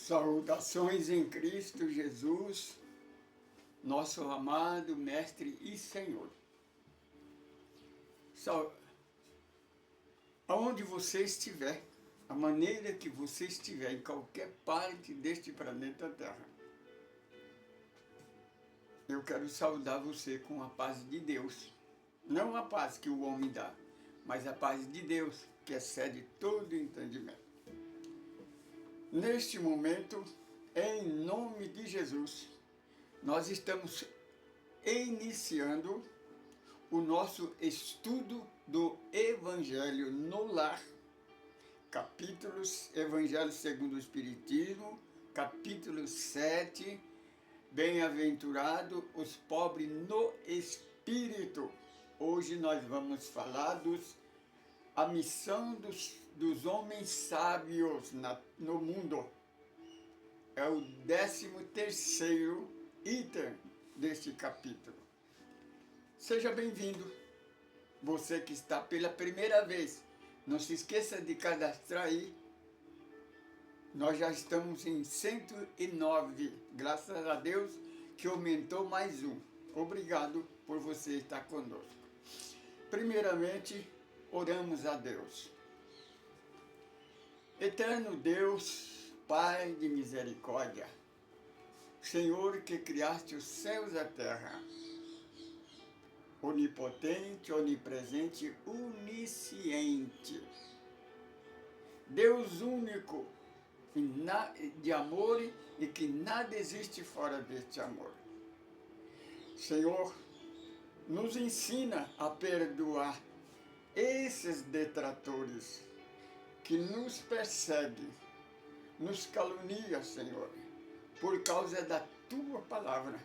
Saudações em Cristo Jesus, nosso amado Mestre e Senhor. Aonde você estiver, a maneira que você estiver, em qualquer parte deste planeta Terra, eu quero saudar você com a paz de Deus. Não a paz que o homem dá, mas a paz de Deus, que excede todo entendimento. Neste momento, em nome de Jesus, nós estamos iniciando o nosso estudo do Evangelho no Lar, capítulos Evangelho segundo o Espiritismo, capítulo 7, Bem-aventurado os pobres no Espírito. Hoje nós vamos falar a missão dos homens sábios no mundo. É o 13º item deste capítulo. Seja bem-vindo, você que está pela primeira vez. Não se esqueça de cadastrar aí. Nós já estamos em 109, graças a Deus que aumentou mais um. Obrigado por você estar conosco. Primeiramente, oramos a Deus. Eterno Deus, Pai de misericórdia, Senhor que criaste os céus e a terra, onipotente, onipresente, onisciente, Deus único de amor e que nada existe fora deste amor. Senhor, nos ensina a perdoar esses detratores que nos perseguem, nos caluniam, Senhor, por causa da Tua palavra,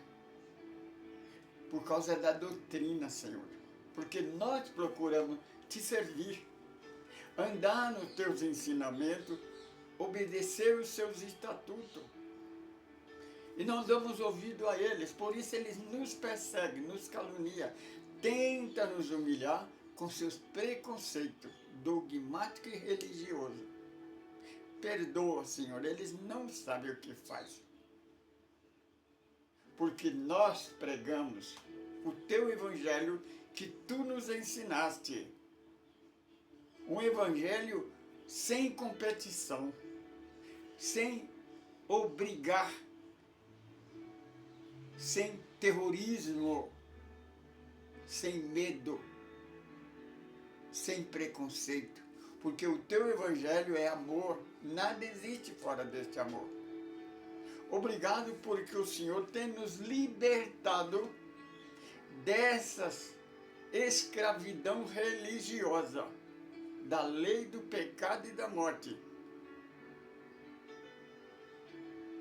por causa da doutrina, Senhor, porque nós procuramos Te servir, andar nos Teus ensinamentos, obedecer os Seus estatutos, e não damos ouvido a eles, por isso eles nos perseguem, nos caluniam, tentam nos humilhar com seus preconceitos dogmáticos e religiosos. Perdoa, Senhor, eles não sabem o que fazem. Porque nós pregamos o Teu Evangelho que Tu nos ensinaste. Um Evangelho sem competição, sem obrigar, sem terrorismo, sem medo, sem preconceito, porque o Teu Evangelho é amor, nada existe fora deste amor. Obrigado porque o Senhor tem nos libertado dessas escravidão religiosa, da lei do pecado e da morte,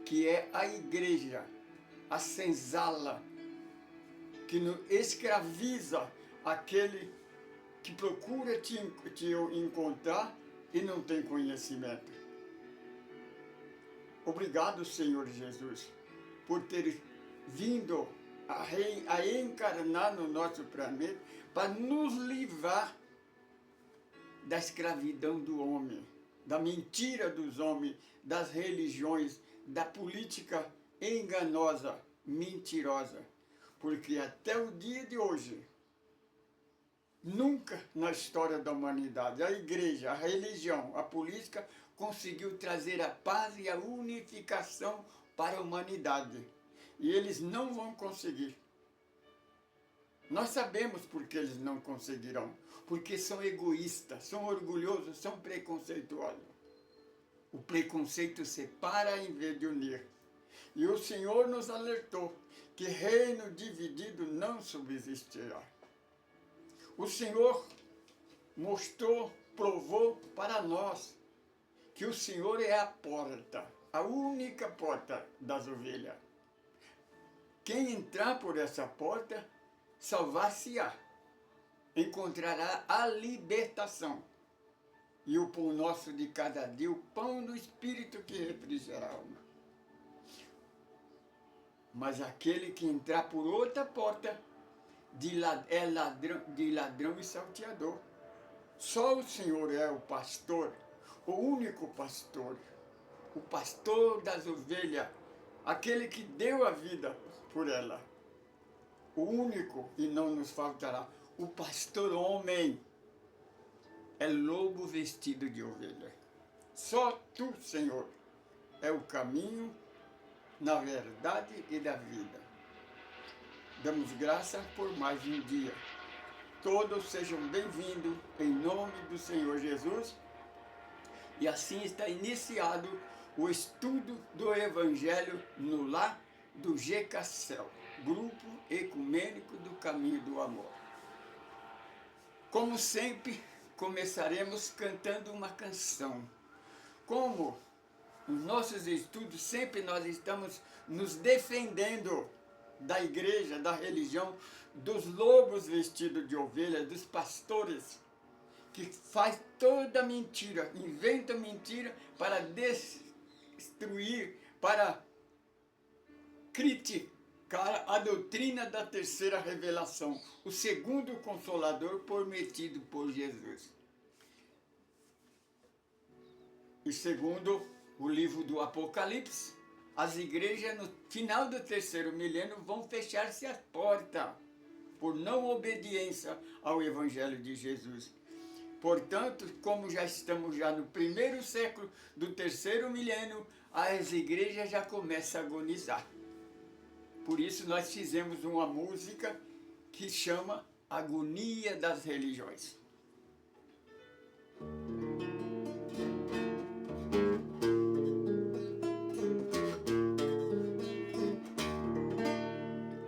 que é a igreja, a senzala, que nos escraviza aquele que procura te encontrar e não tem conhecimento. Obrigado, Senhor Jesus, por ter vindo a encarnar no nosso planeta para nos livrar da escravidão do homem, da mentira dos homens, das religiões, da política enganosa, mentirosa. Porque até o dia de hoje, nunca na história da humanidade, a igreja, a religião, a política conseguiu trazer a paz e a unificação para a humanidade. E eles não vão conseguir. Nós sabemos por que eles não conseguirão. Porque são egoístas, são orgulhosos, são preconceituosos. O preconceito separa em vez de unir. E o Senhor nos alertou que reino dividido não subsistirá. O Senhor mostrou, provou para nós que o Senhor é a porta, a única porta das ovelhas. Quem entrar por essa porta, salvar-se-á, encontrará a libertação. E o pão nosso de cada dia, o pão do Espírito que refrigera a alma. Mas aquele que entrar por outra porta é ladrão e salteador. Só o Senhor é o pastor, o único pastor, o pastor das ovelhas, aquele que deu a vida por ela, o único e não nos faltará, o pastor homem, é lobo vestido de ovelha. Só tu, Senhor, é o caminho, na verdade e da vida. Damos graça por mais um dia. Todos sejam bem-vindos em nome do Senhor Jesus. E assim está iniciado o estudo do Evangelho no lar do GECACEL, Grupo Ecumênico do Caminho do Amor. Como sempre, começaremos cantando uma canção. Como nos nossos estudos, sempre nós estamos nos defendendo da igreja, da religião, dos lobos vestidos de ovelha, dos pastores, que faz toda mentira, inventa mentira para destruir, para criticar a doutrina da terceira revelação, o segundo Consolador prometido por Jesus. E segundo o livro do Apocalipse, as igrejas no final do terceiro milênio vão fechar-se as portas por não obediência ao Evangelho de Jesus. Portanto, como já estamos no primeiro século do terceiro milênio, as igrejas já começam a agonizar. Por isso nós fizemos uma música que chama Agonia das Religiões.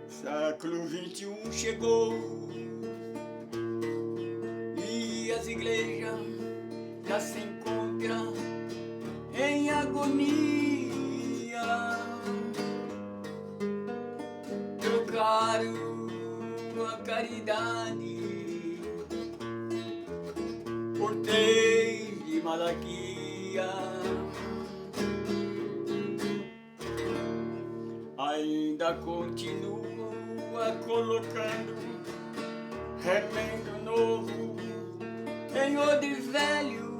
Século XXI chegou e as igrejas já se encontram em agonia. Trocaram a caridade por três de Malaquia. Ainda continua colocando remendo novo em odre velho.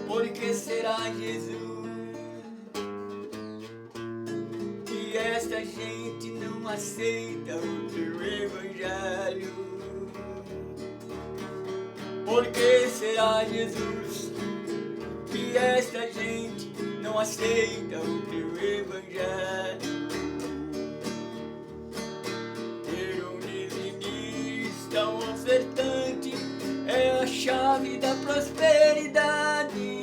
Por que será, Jesus, que esta gente não aceita o teu Evangelho? Por que será, Jesus, que esta gente não aceita o teu Evangelho? Ter um dizimista, um ofertante, é a chave da prosperidade.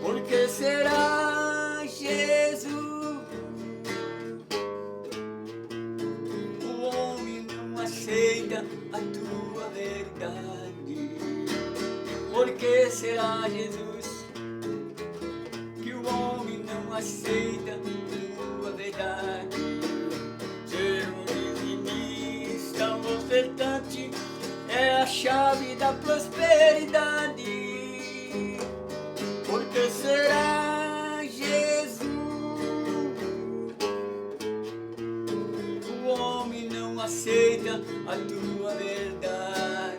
Por que será, Jesus, o homem não aceita a tua verdade? Por que será, Jesus, que o homem não aceita a tua verdade? Ser um dizimista, um ofertante, é a chave da prosperidade. Por que será, Jesus, o homem não aceita a tua verdade?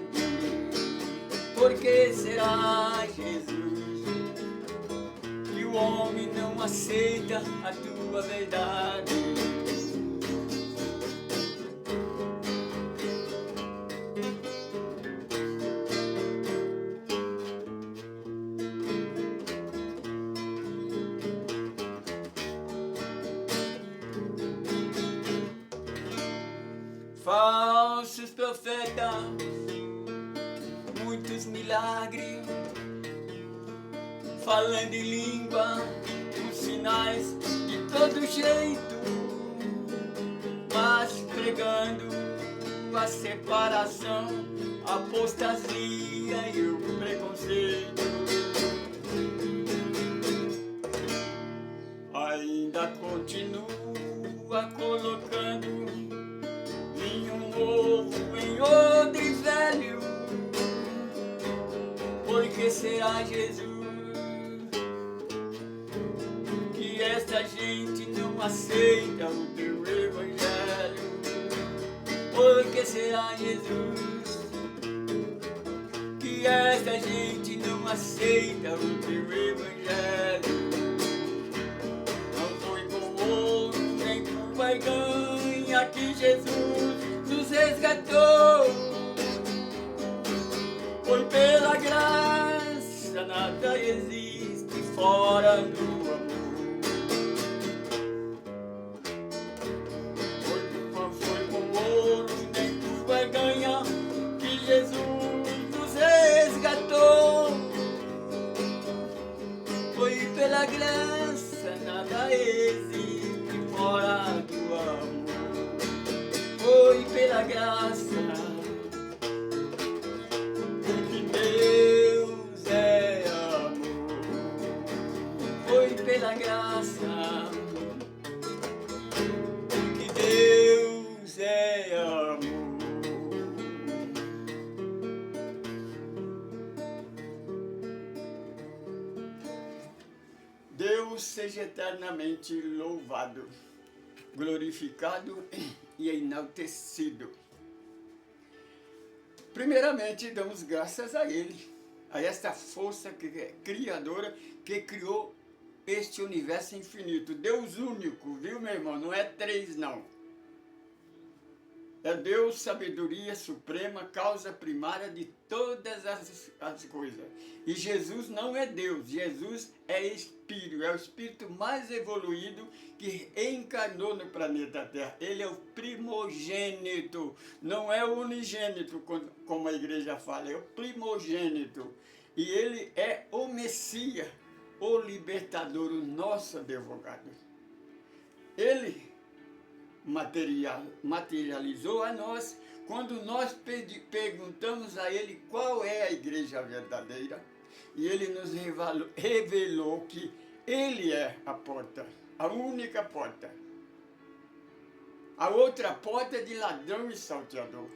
Por que será, Jesus, que o homem não aceita a tua verdade? Falsos profetas, muitos milagres, falando em língua, com sinais de todo jeito, mas pregando a separação, a apostasia e o preconceito. Ainda continua colocando vinho novo em odre velho. Por que será, Jesus, que esta gente não aceita o teu Evangelho? Por que será, Jesus, que esta gente não não aceita o teu evangelho. Não foi com ouro nem com barganha que Jesus nos resgatou. Foi pela graça, nada existe fora do amor. Foi com ouro nem com barganha que Jesus nos resgatou. Foi pela graça, nada existe fora do amor. Foi pela graça, porque Deus é amor. Foi pela graça, porque Deus é amor. Deus seja eternamente louvado, glorificado e enaltecido. Primeiramente, damos graças a Ele, a esta força criadora que criou este universo infinito. Deus único, viu, meu irmão? Não é três, não. É Deus, sabedoria suprema, causa primária de todas as coisas. E Jesus não é Deus, Jesus é Espírito, é o Espírito mais evoluído que encarnou no planeta Terra. Ele é o primogênito, não é o unigênito, como a igreja fala, é o primogênito. E ele é o Messias, o libertador, o nosso advogado. Ele materializou a nós quando nós perguntamos a Ele qual é a igreja verdadeira, e Ele nos revelou que Ele é a porta, a única porta. A outra porta é de ladrão e salteador,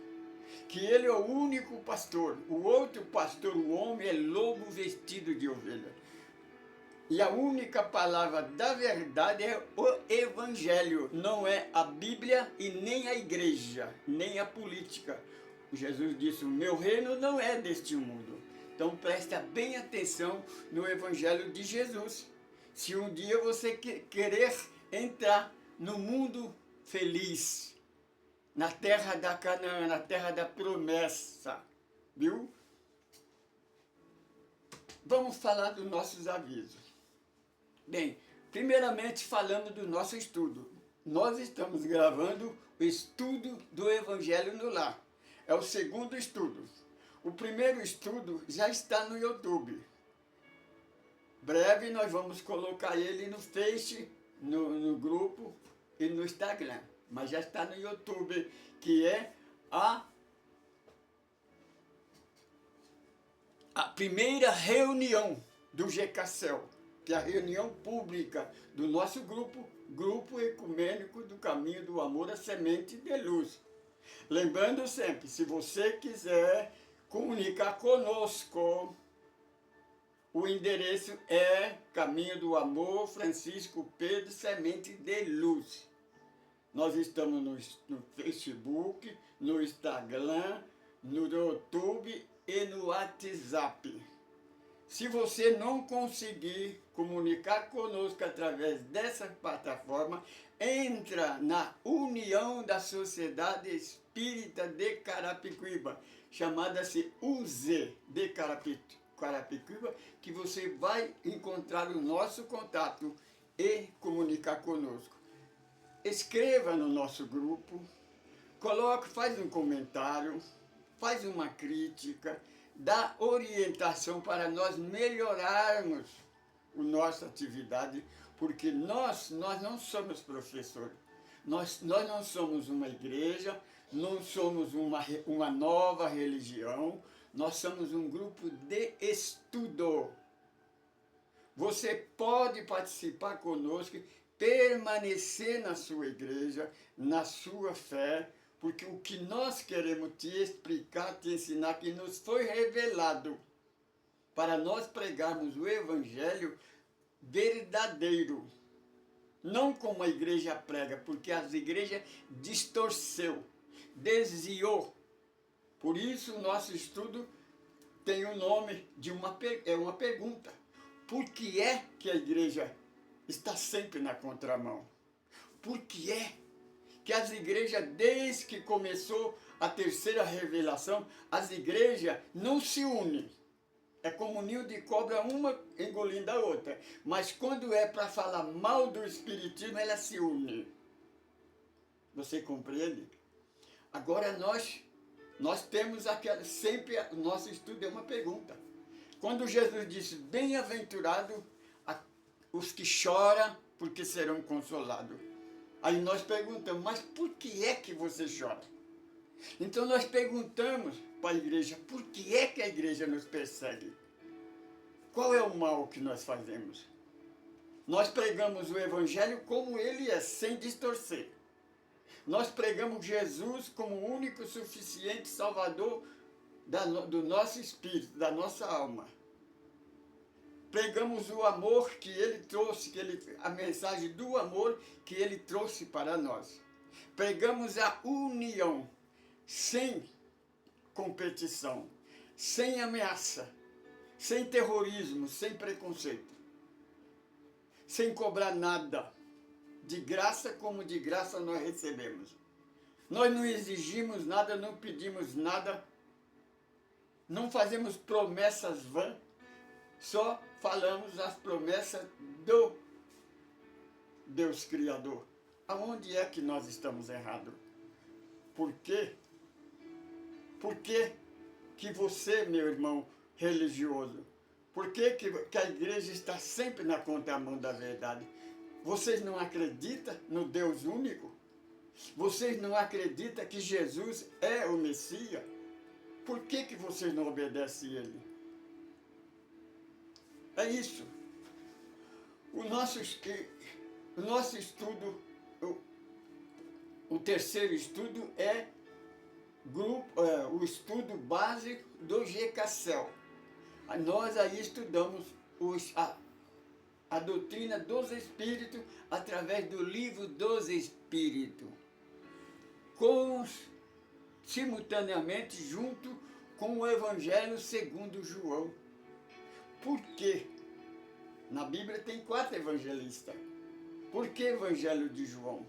que Ele é o único pastor. O outro pastor, o homem, é lobo vestido de ovelha. E a única palavra da verdade é o Evangelho, não é a Bíblia e nem a igreja, nem a política. Jesus disse, o meu reino não é deste mundo. Então presta bem atenção no Evangelho de Jesus. Se um dia você querer entrar no mundo feliz, na terra da Canaã, na terra da promessa, viu? Vamos falar dos nossos avisos. Bem, primeiramente falando do nosso estudo. Nós estamos gravando o estudo do Evangelho no Lar. É o segundo estudo. O primeiro estudo já está no YouTube. Breve nós vamos colocar ele no Face, no grupo e no Instagram. Mas já está no YouTube, que é a primeira reunião do GKCEL, que é a reunião pública do nosso Grupo Ecumênico do Caminho do Amor, a Semente de Luz. Lembrando sempre, se você quiser comunicar conosco, o endereço é Caminho do Amor, Francisco Pedro, Semente de Luz. Nós estamos no Facebook, no Instagram, no YouTube e no WhatsApp. Se você não conseguir comunicar conosco através dessa plataforma, entra na União da Sociedade Espírita de Carapicuíba, chamada-se UZ de Carapicuíba, que você vai encontrar o nosso contato e comunicar conosco. Escreva no nosso grupo, faz um comentário, faz uma crítica, dá orientação para nós melhorarmos a nossa atividade, porque nós não somos professores, nós não somos uma igreja, não somos uma nova religião, nós somos um grupo de estudo. Você pode participar conosco, permanecer na sua igreja, na sua fé, porque o que nós queremos te explicar, te ensinar, que nos foi revelado para nós pregarmos o Evangelho verdadeiro. Não como a igreja prega, porque as igrejas distorceu, desviou. Por isso o nosso estudo tem o nome de uma pergunta. Por que é que a igreja está sempre na contramão? Por que é que as igrejas, desde que começou a terceira revelação, as igrejas não se unem? É como um ninho de cobra, uma engolindo a outra. Mas quando é para falar mal do espiritismo, ela se une. Você compreende? Agora nós temos aquela, sempre o nosso estudo é uma pergunta. Quando Jesus disse, bem-aventurado os que choram, porque serão consolados. Aí nós perguntamos, mas por que é que você chora? Então nós perguntamos para a igreja, por que é que a igreja nos persegue? Qual é o mal que nós fazemos? Nós pregamos o evangelho como ele é, sem distorcer. Nós pregamos Jesus como o único suficiente salvador do nosso espírito, da nossa alma. Pregamos o amor que ele trouxe, a mensagem do amor que ele trouxe para nós. Pregamos a união, sem competição, sem ameaça, sem terrorismo, sem preconceito, sem cobrar nada. De graça como de graça nós recebemos. Nós não exigimos nada, não pedimos nada, não fazemos promessas vãs, só falamos as promessas do Deus Criador. Aonde é que nós estamos errados? Por quê? Por que que você, meu irmão religioso, por que que a igreja está sempre na contramão da verdade? Vocês não acreditam no Deus único? Vocês não acreditam que Jesus é o Messias? Por que que vocês não obedecem a Ele? É isso. O nosso estudo, o terceiro estudo é o estudo básico do GKCEL. Nós aí estudamos a doutrina dos Espíritos através do livro dos Espíritos, simultaneamente junto com o Evangelho segundo João. Por quê? Na Bíblia tem 4 evangelistas. Por que Evangelho de João?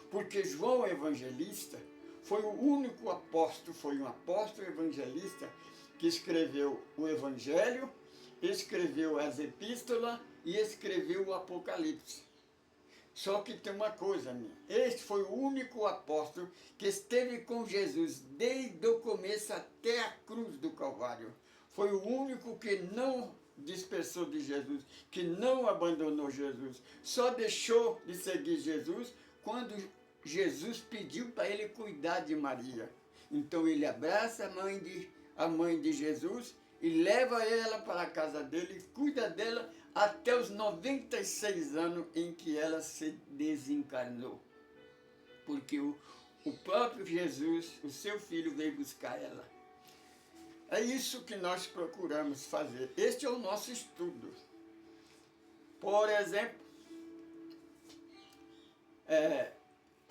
Porque João Evangelista foi o único apóstolo, foi um apóstolo evangelista que escreveu o Evangelho, escreveu as epístolas e escreveu o Apocalipse. Só que tem uma coisa, este foi o único apóstolo que esteve com Jesus desde o começo até a cruz do Calvário. Foi o único que não dispersou de Jesus, que não abandonou Jesus. Só deixou de seguir Jesus quando Jesus pediu para ele cuidar de Maria. Então ele abraça a mãe de Jesus e leva ela para a casa dele, cuida dela até os 96 anos em que ela se desencarnou. Porque o próprio Jesus, o seu filho, veio buscar ela. É isso que nós procuramos fazer. Este é o nosso estudo. Por exemplo,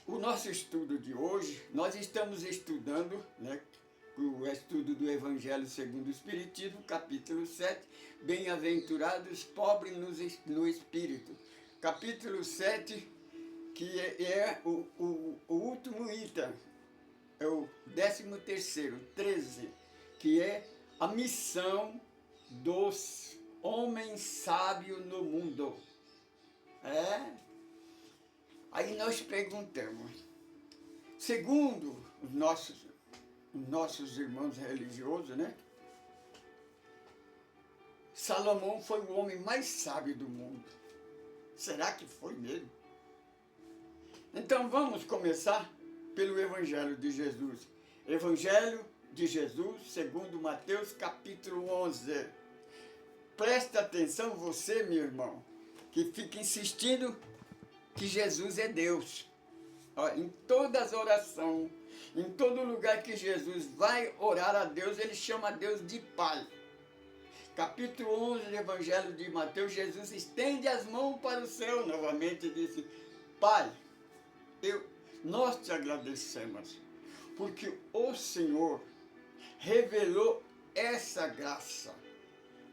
o nosso estudo de hoje, nós estamos estudando, o estudo do Evangelho segundo o Espiritismo, capítulo 7, Bem-aventurados pobres no Espírito. Capítulo 7, que é o último item, é o 13º, 13, que é a missão dos homens sábios no mundo. Aí nós perguntamos, segundo os nossos irmãos religiosos, Salomão foi o homem mais sábio do mundo. Será que foi mesmo? Então vamos começar pelo Evangelho de Jesus. Evangelho de Jesus, segundo Mateus, capítulo 11. Presta atenção você, meu irmão, que fica insistindo que Jesus é Deus. Em todas as orações, em todo lugar que Jesus vai orar a Deus, ele chama Deus de Pai. Capítulo 11 do Evangelho de Mateus, Jesus estende as mãos para o céu novamente e disse, Pai, nós te agradecemos, porque o Senhor revelou essa graça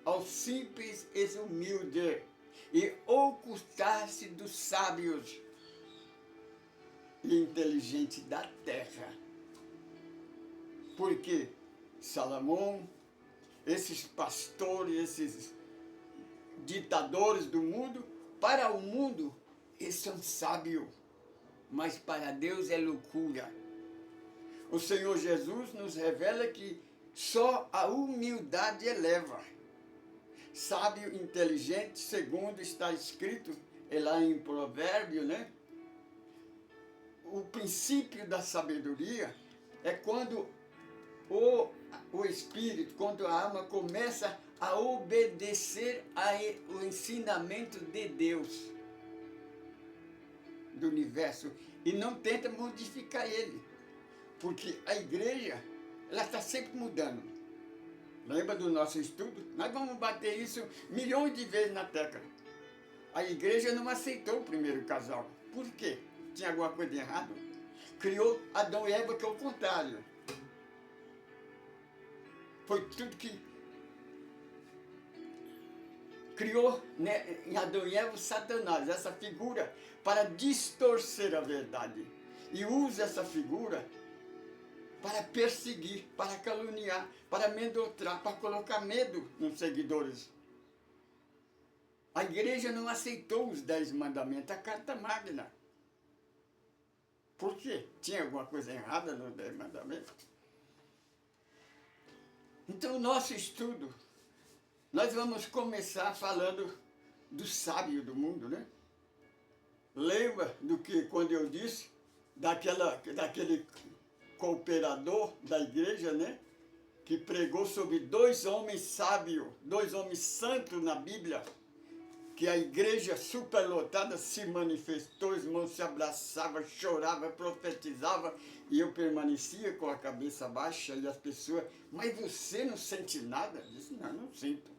aos simples e humildes, e ocultar-se dos sábios e inteligentes da terra. Porque Salomão, esses pastores, esses ditadores do mundo, para o mundo eles são sábios, mas para Deus é loucura. O Senhor Jesus nos revela que só a humildade eleva. Sábio, inteligente, segundo está escrito, é lá em Provérbio, né? O princípio da sabedoria é quando o espírito, quando a alma começa a obedecer ao ensinamento de Deus, do universo, e não tenta modificar ele. Porque a igreja, ela está sempre mudando. Lembra do nosso estudo? Nós vamos bater isso milhões de vezes na tecla. A igreja não aceitou o primeiro casal. Por quê? Tinha alguma coisa de errado? Criou Adão e Eva, que é o contrário. Foi tudo que criou, né, em Adão e Eva, Satanás, essa figura, para distorcer a verdade. E usa essa figura para perseguir, para caluniar, para amedrontar, para colocar medo nos seguidores. A igreja não aceitou os 10 mandamentos, a Carta Magna. Por quê? Tinha alguma coisa errada nos 10 mandamentos? Então, o nosso estudo, nós vamos começar falando do sábio do mundo, né? Lembra do que quando eu disse daquele cooperador da igreja, né? Que pregou sobre 2 homens sábios, 2 homens santos na Bíblia, que a igreja superlotada se manifestou, os irmãos se abraçavam, choravam, profetizavam, e eu permanecia com a cabeça baixa, e as pessoas, mas você não sente nada? Eu disse, não sinto.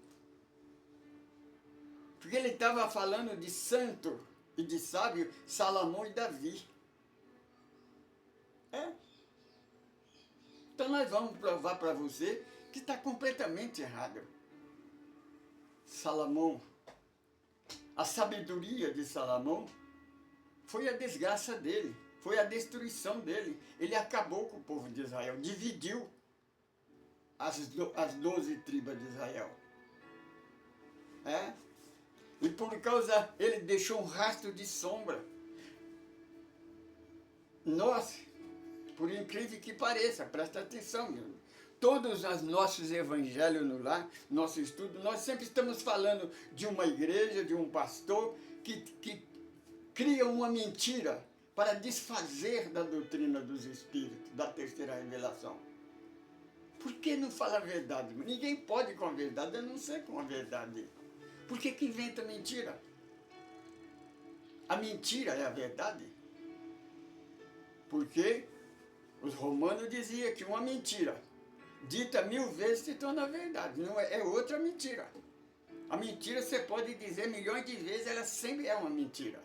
Porque ele estava falando de santo e de sábio, Salomão e Davi. Então nós vamos provar para você que está completamente errado. Salomão, a sabedoria de Salomão foi a desgraça dele, foi a destruição dele. Ele acabou com o povo de Israel, dividiu as 12 tribos de Israel. E por causa, ele deixou um rastro de sombra. Nós, por incrível que pareça, presta atenção, meu. Todos os nossos evangelhos no lar, nosso estudo, nós sempre estamos falando de uma igreja, de um pastor que cria uma mentira para desfazer da doutrina dos espíritos, da terceira revelação. Por que não fala a verdade? Ninguém pode com a verdade, a não ser com a verdade. Por que inventa mentira? A mentira é a verdade. Porque os romanos diziam que uma mentira dita 1000 vezes se torna verdade. Não é outra mentira. A mentira você pode dizer milhões de vezes, ela sempre é uma mentira.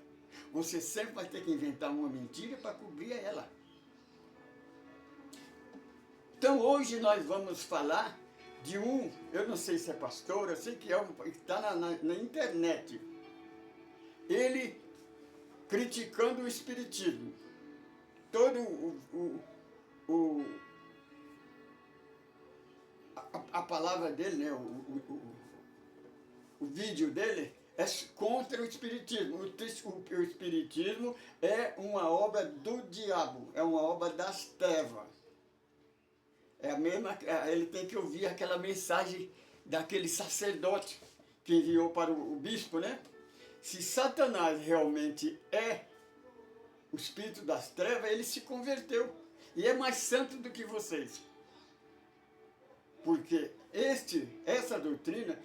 Você sempre vai ter que inventar uma mentira para cobrir ela. Então hoje nós vamos falar de eu não sei se é pastor, eu sei que está na internet. Ele criticando o espiritismo. Todo a palavra dele, né, o vídeo dele é contra o espiritismo. O espiritismo é uma obra do diabo, é uma obra das trevas. É a mesma, ele tem que ouvir aquela mensagem daquele sacerdote que enviou para o bispo, né? Se Satanás realmente é o espírito das trevas, ele se converteu. E é mais santo do que vocês. Porque essa doutrina,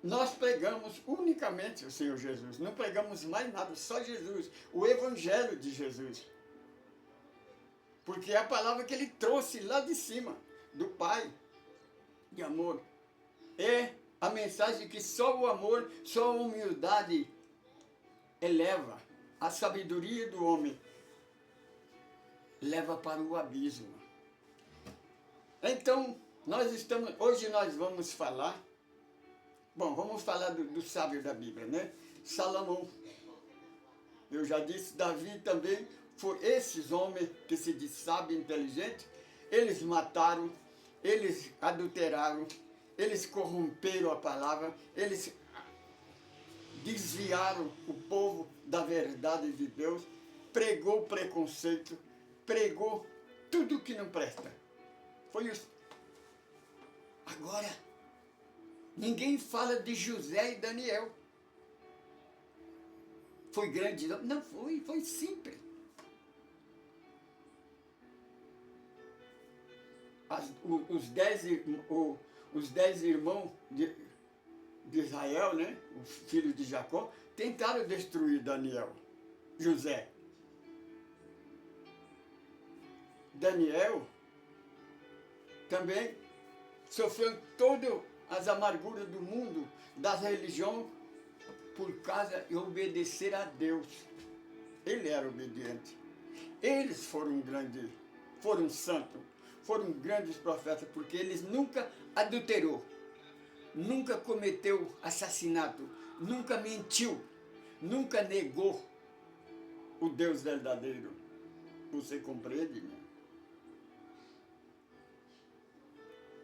nós pregamos unicamente o Senhor Jesus. Não pregamos mais nada, só Jesus. O Evangelho de Jesus. Porque é a palavra que ele trouxe lá de cima, do Pai, de amor. É a mensagem que só o amor, só a humildade eleva. A sabedoria do homem leva para o abismo. Então, Hoje nós vamos falar, vamos falar do sábio da Bíblia, né? Salomão. Eu já disse, Davi também, foi esses homens que se diz sábio e inteligente, eles mataram, eles adulteraram, eles corromperam a palavra, eles desviaram o povo da verdade de Deus, pregou preconceito, pregou tudo que não presta. Foi isso. Agora, ninguém fala de José e Daniel. Foi grande? Não foi, foi simples. Os 10 irmãos de Israel, né? Os filhos de Jacó, tentaram destruir José. Daniel também sofreu todas as amarguras do mundo, das religiões, por causa de obedecer a Deus. Ele era obediente. Eles foram grandes, foram santos, foram grandes profetas, porque eles nunca adulterou, nunca cometeu assassinato, nunca mentiu, nunca negou o Deus verdadeiro. Você compreende, né?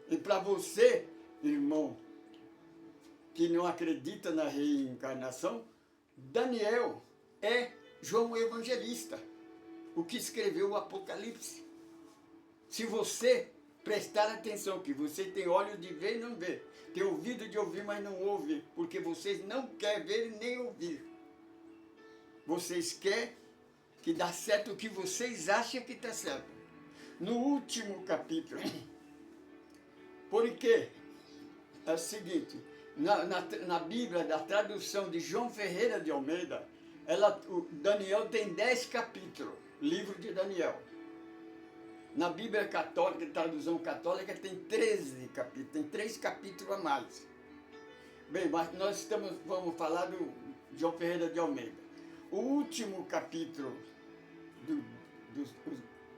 E para você, irmão, que não acredita na reencarnação, Daniel é João Evangelista, o que escreveu o Apocalipse. Se você prestar atenção, que você tem olhos de ver e não ver, tem ouvido de ouvir, mas não ouve, porque vocês não querem ver nem ouvir. Vocês querem que dá certo o que vocês acham que está certo. No último capítulo, porque é o seguinte, na Bíblia, da tradução de João Ferreira de Almeida, Daniel tem 10 capítulos, livro de Daniel. Na Bíblia católica, tradução católica, tem 13 capítulos, tem 3 capítulos a mais. Bem, mas nós vamos falar do João Ferreira de Almeida. O último capítulo,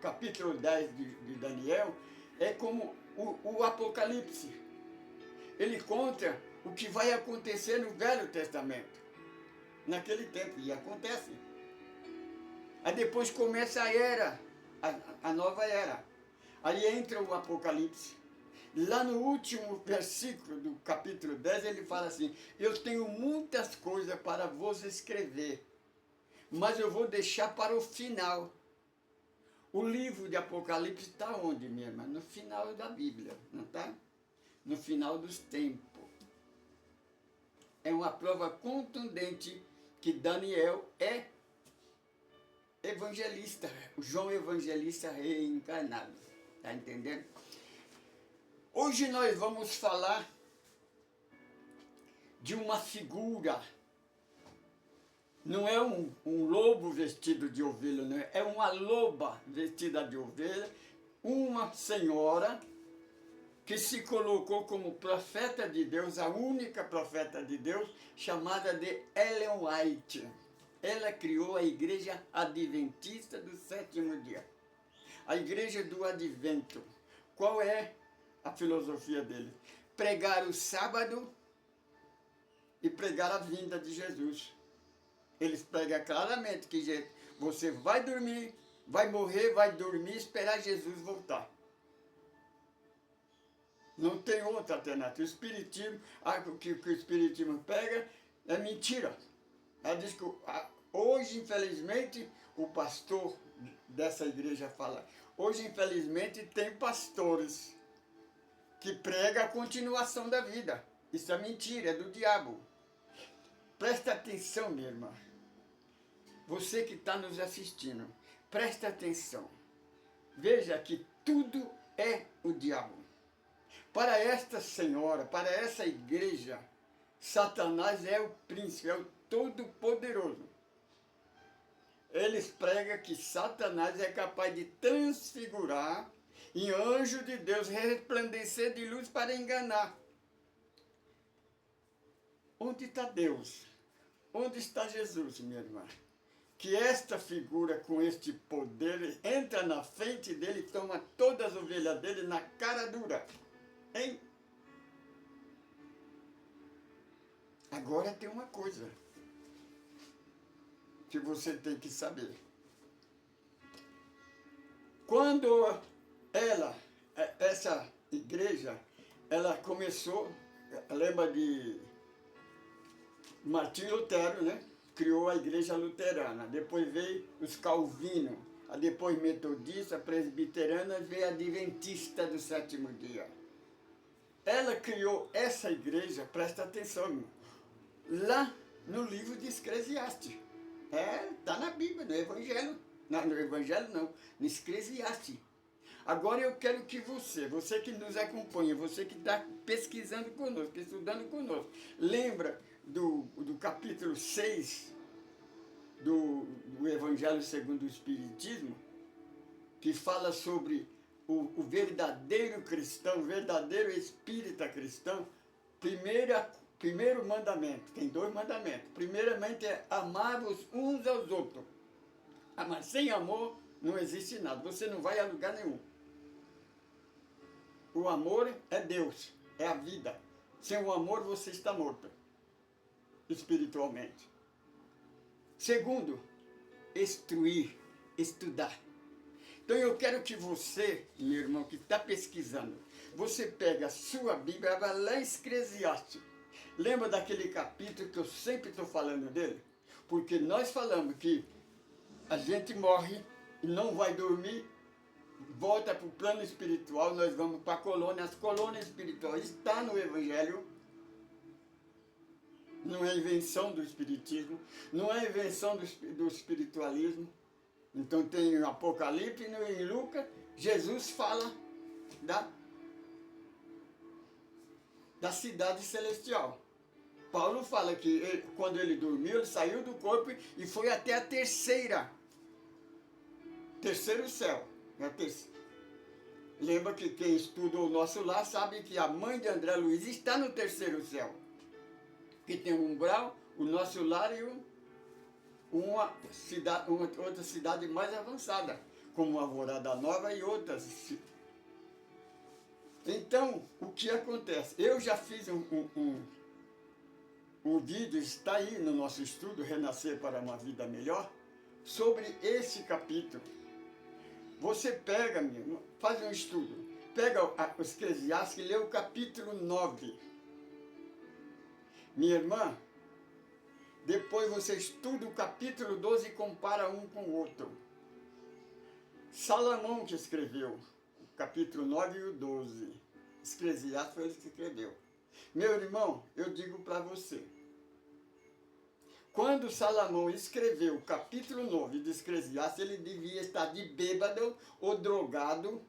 capítulo 10 de Daniel, é como o Apocalipse. Ele conta o que vai acontecer no Velho Testamento, naquele tempo, e acontece. Aí depois começa a era, a nova era. Aí entra o Apocalipse. Lá no último versículo do capítulo 10, ele fala assim: eu tenho muitas coisas para vos escrever, mas eu vou deixar para o final. O livro de Apocalipse está onde, minha irmã? No final da Bíblia, não está? No final dos tempos. É uma prova contundente que Daniel é evangelista, o João Evangelista reencarnado. Está entendendo? Hoje nós vamos falar de uma figura. Não é um lobo vestido de ovelha, não é? É uma loba vestida de ovelha, uma senhora que se colocou como profeta de Deus, a única profeta de Deus, chamada de Ellen White. Ela criou a Igreja Adventista do Sétimo Dia. A Igreja do Advento. Qual é a filosofia dele? Pregar o sábado e pregar a vinda de Jesus. Eles pregam claramente que você vai dormir, vai morrer, vai dormir, esperar Jesus voltar. Não tem outra alternativa. O Espiritismo, o que o Espiritismo pega é mentira. Ela diz que hoje, infelizmente, o pastor dessa igreja fala, hoje, infelizmente, tem pastores que pregam a continuação da vida. Isso é mentira, é do diabo. Presta atenção, minha irmã. Você que está nos assistindo, presta atenção. Veja que tudo é o diabo. Para esta senhora, para essa igreja, Satanás é o príncipe, é o todo-poderoso. Eles pregam que Satanás é capaz de transfigurar em anjo de Deus, resplandecer de luz para enganar. Onde está Deus? Onde está Jesus, minha irmã? Que esta figura com este poder entra na frente dele e toma todas as ovelhas dele na cara dura. Hein? Agora tem uma coisa que você tem que saber. Quando essa igreja, ela começou, lembra de Martinho Lutero, né? Criou a igreja luterana, depois veio os calvinos, depois metodista, presbiterana, veio a adventista do sétimo dia. Ela criou essa igreja, presta atenção, irmão, lá no livro de Eclesiastes. Está na Bíblia, no Evangelho. Não, no Evangelho não, no Eclesiastes. Agora eu quero que você que nos acompanha, você que está pesquisando conosco, estudando conosco, lembra do capítulo 6 do Evangelho segundo o Espiritismo, que fala sobre o verdadeiro cristão, o verdadeiro espírita cristão. Primeiro mandamento, tem 2 mandamentos. Primeiramente é amar-vos uns aos outros. Mas sem amor não existe nada, você não vai a lugar nenhum. O amor é Deus, é a vida. Sem o amor você está morto, espiritualmente. Segundo, instruir, estudar. Então eu quero que você, meu irmão, que está pesquisando, você pega a sua Bíblia, vai lá em Eclesiastes. Lembra daquele capítulo que eu sempre estou falando dele? Porque nós falamos que a gente morre e não vai dormir, volta para o plano espiritual, nós vamos para a colônia. As colônias espirituais estão no Evangelho. Não é invenção do Espiritismo, não é invenção do espiritualismo. Então tem no Apocalipse e em Lucas, Jesus fala da cidade celestial. Paulo fala que quando ele dormiu, ele saiu do corpo e foi até a terceiro céu. Lembra que quem estuda o nosso lar sabe que a mãe de André Luiz está no terceiro céu. Que tem um umbral, o nosso lar e outra cidade mais avançada, como Alvorada Nova e outras. Então, o que acontece? Eu já fiz um vídeo, está aí no nosso estudo, Renascer para uma Vida Melhor, sobre esse capítulo. Você pega, faz um estudo, pega os Eclesiastes e lê o capítulo 9. Minha irmã, depois você estuda o capítulo 12 e compara um com o outro. Salomão que escreveu o capítulo 9 e o 12. Eclesiastes foi ele que escreveu. Meu irmão, eu digo para você, quando Salomão escreveu o capítulo 9 de Eclesiastes, ele devia estar de bêbado ou drogado,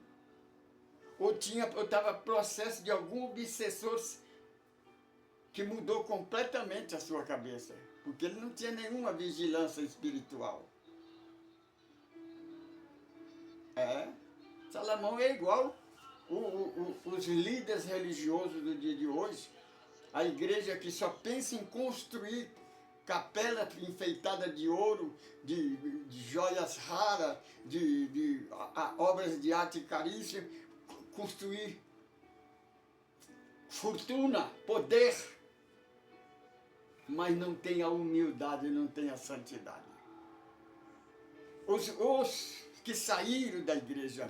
ou estava processo de algum obsessor que mudou completamente a sua cabeça, porque ele não tinha nenhuma vigilância espiritual. Salomão é igual os líderes religiosos do dia de hoje, a igreja que só pensa em construir capela enfeitada de ouro, de joias raras, de obras de arte caríssima, construir fortuna, poder, mas não tem a humildade, não tem a santidade. Os que saíram da igreja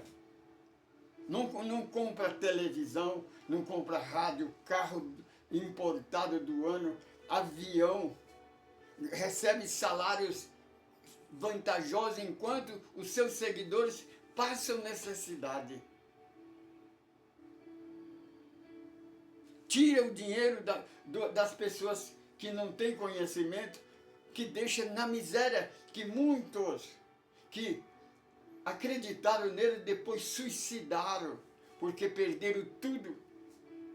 não compra televisão, não compra rádio, carro importado do ano, avião, recebe salários vantajosos enquanto os seus seguidores passam necessidade. Tira o dinheiro das pessoas que não têm conhecimento, que deixa na miséria, que muitos que acreditaram nele depois suicidaram, porque perderam tudo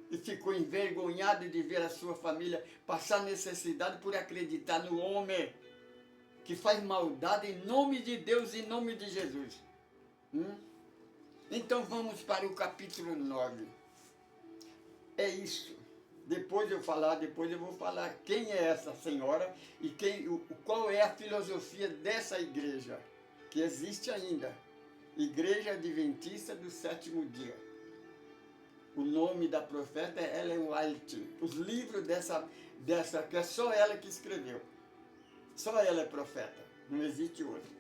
e ficou envergonhado de ver a sua família passar necessidade por acreditar no homem que faz maldade em nome de Deus, em nome de Jesus. Então vamos para o capítulo 9. É isso. Depois eu vou falar quem é essa senhora e qual é a filosofia dessa igreja, que existe ainda. Igreja Adventista do Sétimo Dia. O nome da profeta é Ellen White. Os livros dessa, que é só ela que escreveu. Só ela é profeta, não existe outra.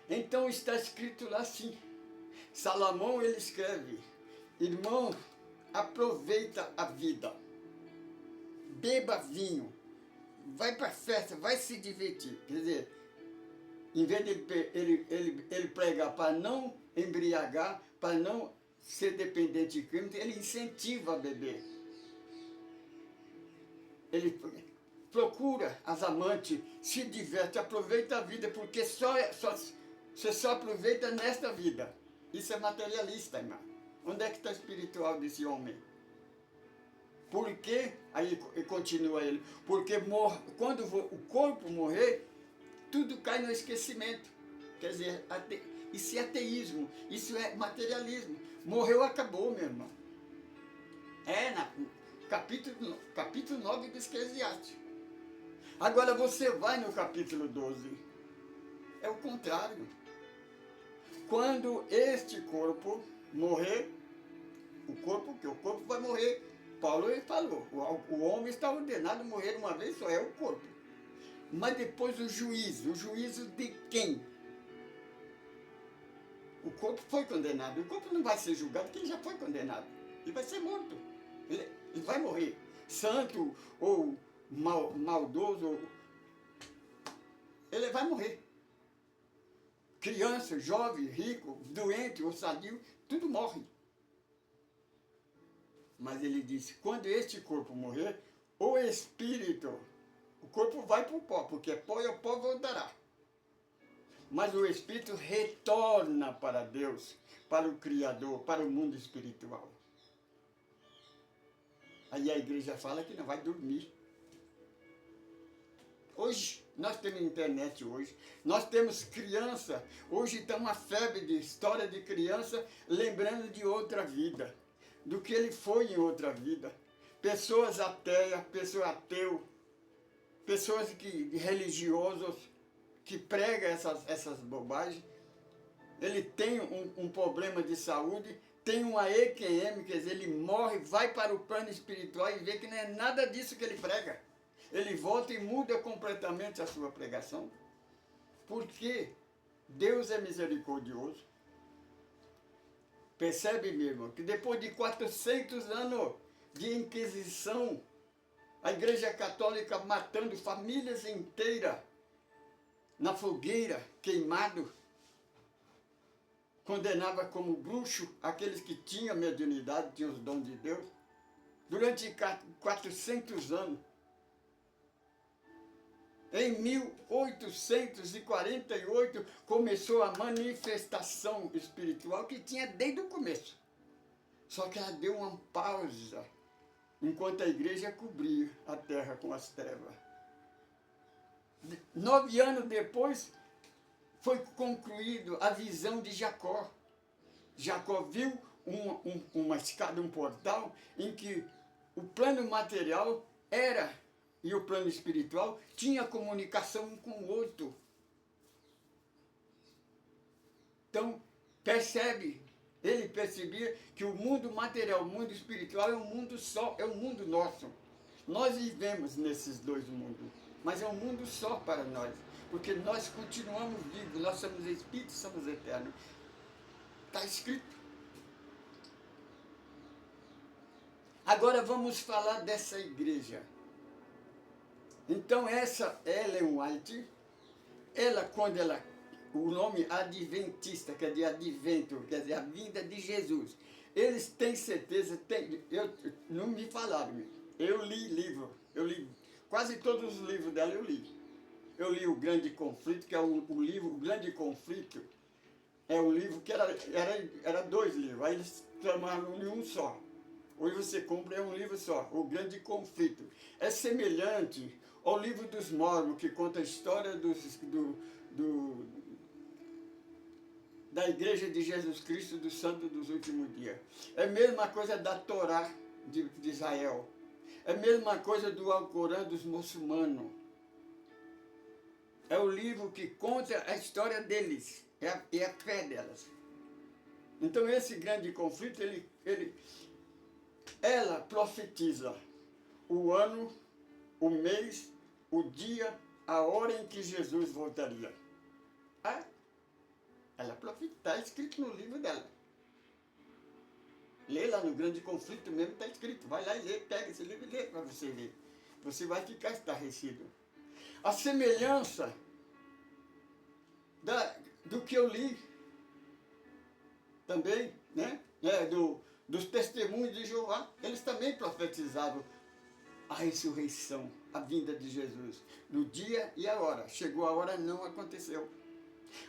Então está escrito lá assim. Salomão, ele escreve: irmão, aproveita a vida. Beba vinho. Vai para a festa, vai se divertir. Quer dizer, em vez de ele pregar para não embriagar, para não ser dependente de crime, ele incentiva a beber. Ele procura as amantes, se diverte, aproveita a vida, porque você só aproveita nesta vida. Isso é materialista, irmão. Onde é que está o espiritual desse homem? Por quê? Aí continua ele. Porque quando o corpo morrer, tudo cai no esquecimento. Quer dizer, isso é ateísmo, isso é materialismo. Morreu, acabou, meu irmão. Capítulo 9 do Eclesiastes. Agora você vai no capítulo 12. É o contrário. Quando este corpo morrer, o corpo vai morrer. Paulo falou, o homem está ordenado a morrer uma vez só, é o corpo. Mas depois o juízo de quem? O corpo foi condenado, o corpo não vai ser julgado porque ele já foi condenado. Ele vai ser morto, ele vai morrer. Santo ou maldoso, ele vai morrer. Criança, jovem, rico, doente ou sadio, tudo morre. Mas ele disse, quando este corpo morrer, o espírito, o corpo vai para o pó, porque pó e o pó voltará. Mas o espírito retorna para Deus, para o Criador, para o mundo espiritual. Aí a igreja fala que não vai dormir. Hoje, nós temos internet hoje, nós temos criança, hoje está uma febre de história de criança lembrando de outra vida, do que ele foi em outra vida. Pessoas ateias, pessoas ateu, pessoas religiosos que pregam essas bobagens. Ele tem um problema de saúde, tem uma EQM, quer dizer, ele morre, vai para o plano espiritual e vê que não é nada disso que ele prega. Ele volta e muda completamente a sua pregação. Porque Deus é misericordioso. Percebe, meu irmão, que depois de 400 anos de Inquisição, a Igreja Católica matando famílias inteiras na fogueira, queimado, condenava como bruxo aqueles que tinham mediunidade, tinham os dons de Deus, durante 400 anos. Em 1848 começou a manifestação espiritual que tinha desde o começo. Só que ela deu uma pausa, enquanto a igreja cobria a terra com as trevas. 9 anos depois, foi concluído a visão de Jacó. Jacó viu uma escada, um portal, em que o plano material era, e o plano espiritual, tinha comunicação um com o outro. Então, ele percebia que o mundo material, o mundo espiritual é um mundo só, é um mundo nosso. Nós vivemos nesses dois mundos, mas é um mundo só para nós, porque nós continuamos vivos, nós somos espíritos, somos eternos. Está escrito. Agora vamos falar dessa igreja. Então essa Ellen White, o nome adventista, quer dizer advento, quer dizer a vinda de Jesus. Eles têm certeza, não me falaram, eu li livro, quase todos os livros dela eu li. Eu li O Grande Conflito, que é o livro, O Grande Conflito, é um livro que era 2 livros, aí eles transformaram em um só. Hoje você compra, é um livro só, O Grande Conflito. É semelhante ao livro dos Mormons, que conta a história da Igreja de Jesus Cristo, do Santo dos Últimos Dias. É a mesma coisa da Torá de Israel. É a mesma coisa do Alcorão dos muçulmanos. É o livro que conta a história deles, é a fé delas. Então esse grande conflito, ela profetiza o ano, o mês, o dia, a hora em que Jesus voltaria. Ah, ela profetiza, está escrito no livro dela. Lê lá no Grande Conflito mesmo, está escrito. Vai lá e lê, pega esse livro e lê para você ver. Você vai ficar estarrecido. A semelhança do que eu li também, né? Dos testemunhos de Jeová, eles também profetizavam a ressurreição, a vinda de Jesus, no dia e a hora. Chegou a hora, não aconteceu.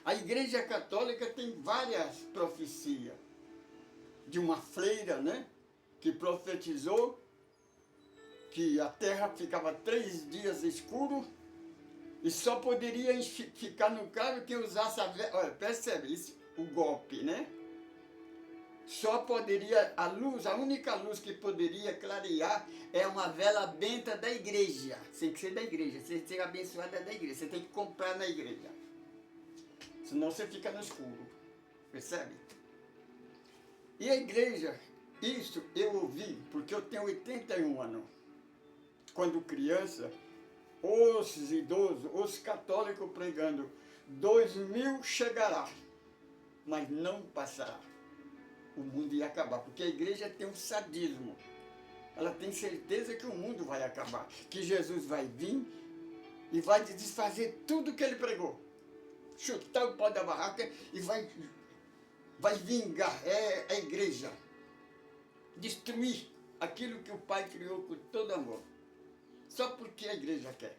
A Igreja Católica tem várias profecias. De uma freira, né? Que profetizou que a terra ficava 3 dias escuro e só poderia ficar no claro quem usasse a vela. Olha, percebe isso? O golpe, né? Só poderia, a única luz que poderia clarear é uma vela benta da igreja. Tem que ser da igreja, você tem que ser abençoada da igreja, você tem que comprar na igreja. Senão você fica no escuro. Percebe? E a igreja, isso eu ouvi, porque eu tenho 81 anos. Quando criança, os idosos, os católicos pregando, 2000 chegará, mas não passará. O mundo ia acabar, porque a igreja tem um sadismo. Ela tem certeza que o mundo vai acabar, que Jesus vai vir e vai desfazer tudo que ele pregou. Chutar o pau da barraca e vai vingar, é a igreja. Destruir aquilo que o Pai criou com todo amor. Só porque a igreja quer.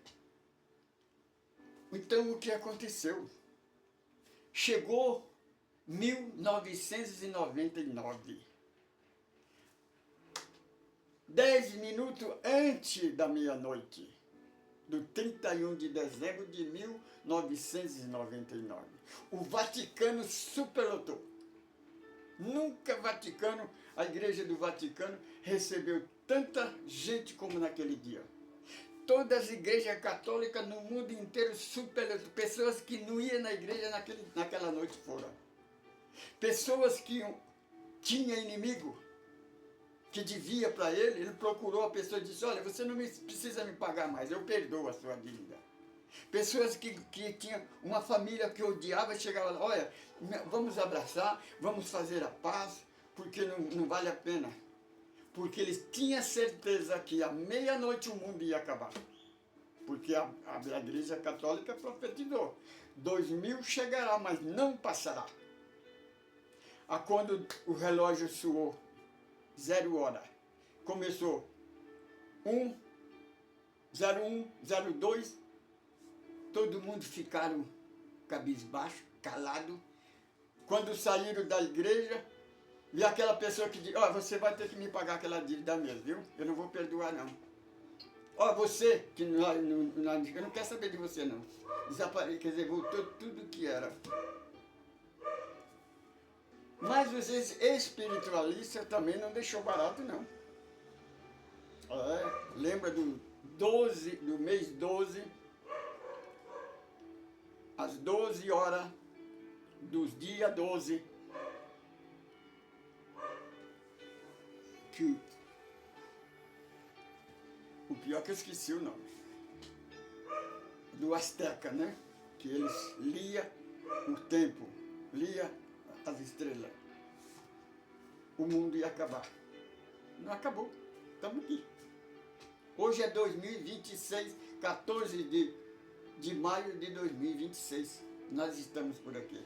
Então o que aconteceu? Chegou 1999. 10 minutos antes da meia-noite, do 31 de dezembro de 1999. O Vaticano superlotou. Nunca a Igreja do Vaticano recebeu tanta gente como naquele dia. Todas as igrejas católicas no mundo inteiro superlotou. Pessoas que não iam na igreja naquela noite foram. Pessoas que tinham inimigo, que devia para ele procurou a pessoa e disse, olha, você não precisa me pagar mais, eu perdoo a sua dívida. Pessoas que tinham uma família que odiava, chegava lá, olha, vamos abraçar, vamos fazer a paz, porque não vale a pena. Porque eles tinham certeza que à meia-noite o mundo ia acabar. Porque a Igreja Católica profetizou, 2000 chegará, mas não passará. Quando o relógio soou 0 hora, começou 1, 01, 02, todo mundo ficaram cabisbaixo, calado. Quando saíram da igreja, vi aquela pessoa que diz, ó, você vai ter que me pagar aquela dívida mesmo, viu? Eu não vou perdoar, não. Ó, você, que eu não quero saber de você, não. Desapareceu, quer dizer, voltou tudo que era. Mas os espiritualistas também não deixou barato, não. Lembra do mês 12, às 12 horas dos dias 12, que o pior é que eu esqueci o nome, do Azteca, né? Que eles lia o tempo, lia as estrelas. O mundo ia acabar. Não acabou. Estamos aqui. Hoje é 2026, 14 de maio de 2026. Nós estamos por aqui.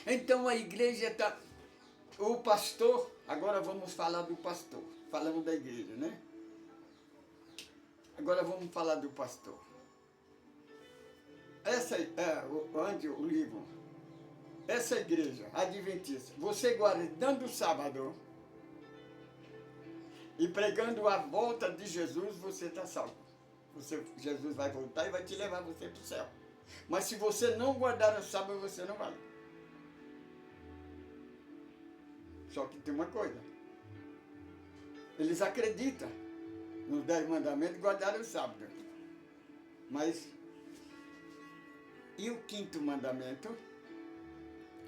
Então a igreja está... O pastor, agora vamos falar do pastor. Falamos da igreja, né? Agora vamos falar do pastor. Essa é o livro. Essa igreja adventista, você guardando o sábado e pregando a volta de Jesus, você está salvo. Jesus vai voltar e vai te levar você para o céu. Mas se você não guardar o sábado, você não vai. Só que tem uma coisa. Eles acreditam nos 10 mandamentos e guardaram o sábado. Mas, e o 5º mandamento?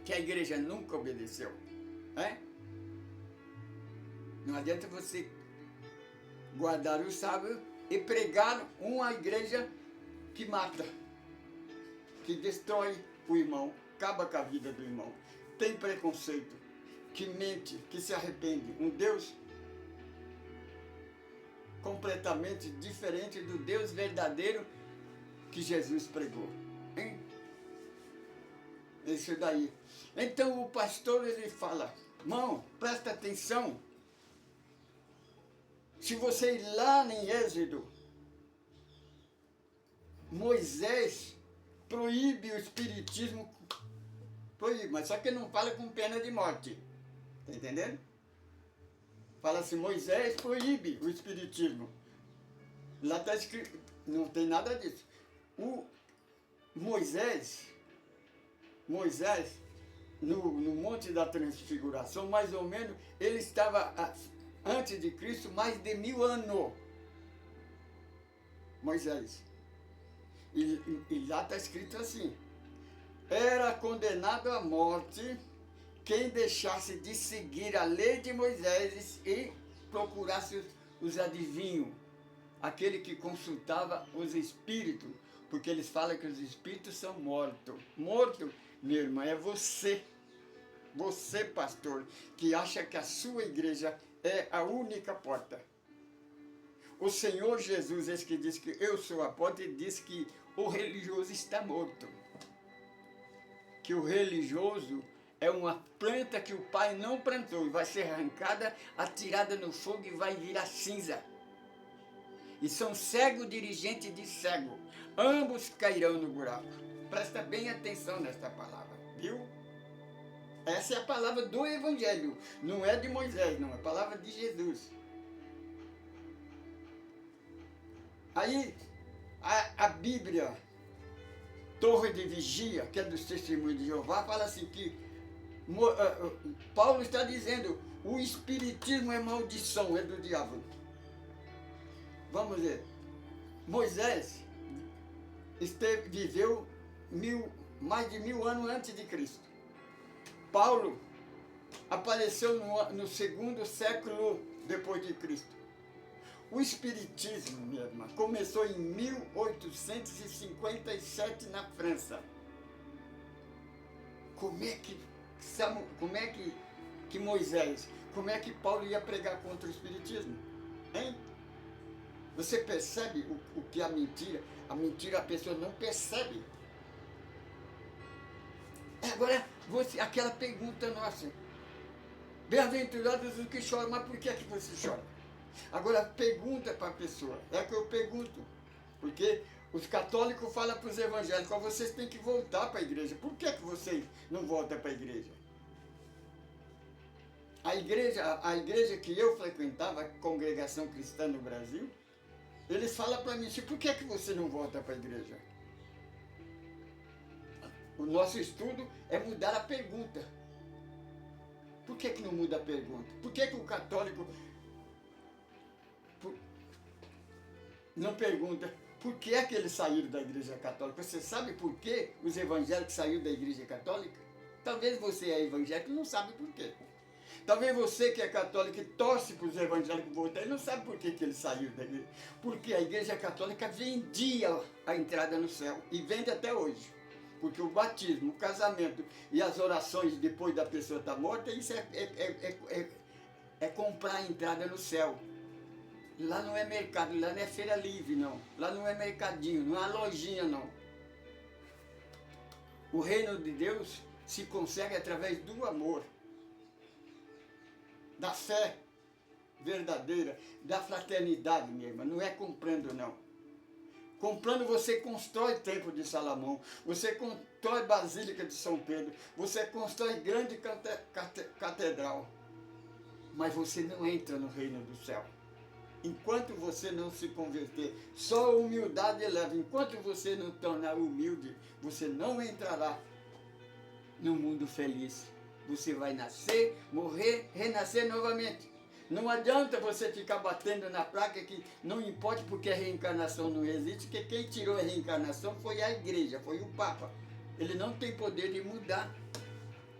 que a igreja nunca obedeceu. É? Não adianta você guardar o sábado e pregar uma igreja que mata, que destrói o irmão, acaba com a vida do irmão, tem preconceito, que mente, que se arrepende. Um Deus completamente diferente do Deus verdadeiro que Jesus pregou. Hein? Isso daí. Então o pastor ele fala, irmão, presta atenção. Se você ir lá em Êxodo, Moisés proíbe o espiritismo, proíbe, mas só que não fala com pena de morte. Está entendendo? Fala assim, Moisés proíbe o espiritismo. Lá está escrito, não tem nada disso. O Moisés, no Monte da Transfiguração, mais ou menos, ele estava antes de Cristo mais de 1000 anos. Moisés. E lá está escrito assim, era condenado à morte quem deixasse de seguir a lei de Moisés e procurasse os adivinhos, aquele que consultava os espíritos, porque eles falam que os espíritos são mortos. Morto, minha irmã, é você, pastor, que acha que a sua igreja é a única porta. O Senhor Jesus, esse que diz que eu sou a porta, ele diz que o religioso está morto. Que o religioso é uma planta que o Pai não plantou e vai ser arrancada, atirada no fogo e vai virar cinza. E são cego dirigente de cego. Ambos cairão no buraco. Presta bem atenção nesta palavra, viu? Essa é a palavra do Evangelho. Não é de Moisés, não. É a palavra de Jesus. Aí, a Bíblia, Torre de Vigia, que é dos Testemunhos de Jeová, fala assim que Paulo está dizendo, o espiritismo é maldição, é do diabo. Vamos ver. Moisés viveu mais de 1000 anos antes de Cristo. Paulo apareceu no 2º século depois de Cristo. O espiritismo, minha irmã, começou em 1857 na França. Como é que Moisés, como é que Paulo ia pregar contra o espiritismo? Hein? Você percebe o que é a mentira? A mentira a pessoa não percebe. Agora, aquela pergunta nossa. Bem-aventurados os que choram, mas por que é que você chora? Agora, pergunta para a pessoa. É que eu pergunto. Porque os católicos falam para os evangélicos, vocês têm que voltar para a igreja. Por que vocês não voltam para a igreja? A igreja que eu frequentava, a Congregação Cristã no Brasil, eles falam para mim, por que você não volta para a igreja? O nosso estudo é mudar a pergunta. Por que não muda a pergunta? Por que o católico não pergunta por que é que eles saíram da igreja católica? Você sabe por que os evangélicos saíram da igreja católica? Talvez você é evangélico e não sabe por quê. Talvez você que é católico e torce para os evangélicos voltarem, não sabe por que eles saíram da igreja. Porque a igreja católica vendia a entrada no céu e vende até hoje. Porque o batismo, o casamento e as orações depois da pessoa estar morta, isso é comprar a entrada no céu. Lá não é mercado, lá não é feira livre, não. Lá não é mercadinho, não é lojinha, não. O reino de Deus se consegue através do amor, da fé verdadeira, da fraternidade, minha irmã. Não é comprando, não. Comprando você constrói o Templo de Salomão, você constrói a Basílica de São Pedro, você constrói grande catedral. Mas você não entra no reino do céu. Enquanto você não se converter, só a humildade leva. Enquanto você não tornar humilde, você não entrará no mundo feliz. Você vai nascer, morrer, renascer novamente. Não adianta você ficar batendo na placa que não importa porque a reencarnação não existe, que quem tirou a reencarnação foi a igreja, foi o Papa. Ele não tem poder de mudar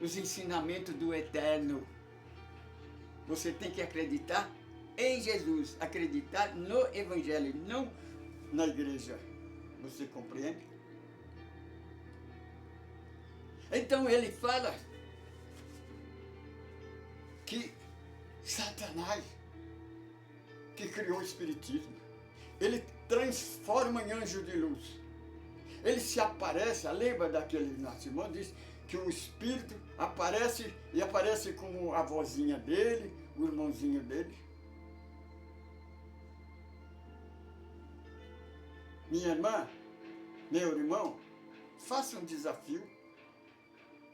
os ensinamentos do Eterno. Você tem que acreditar em Jesus, acreditar no Evangelho, não na igreja. Você compreende? Então ele fala que Satanás, que criou o Espiritismo, ele transforma em anjo de luz. Ele se aparece, lembra daquele nosso irmão, diz que o Espírito aparece e aparece como a vozinha dele, o irmãozinho dele. Minha irmã, meu irmão, faça um desafio.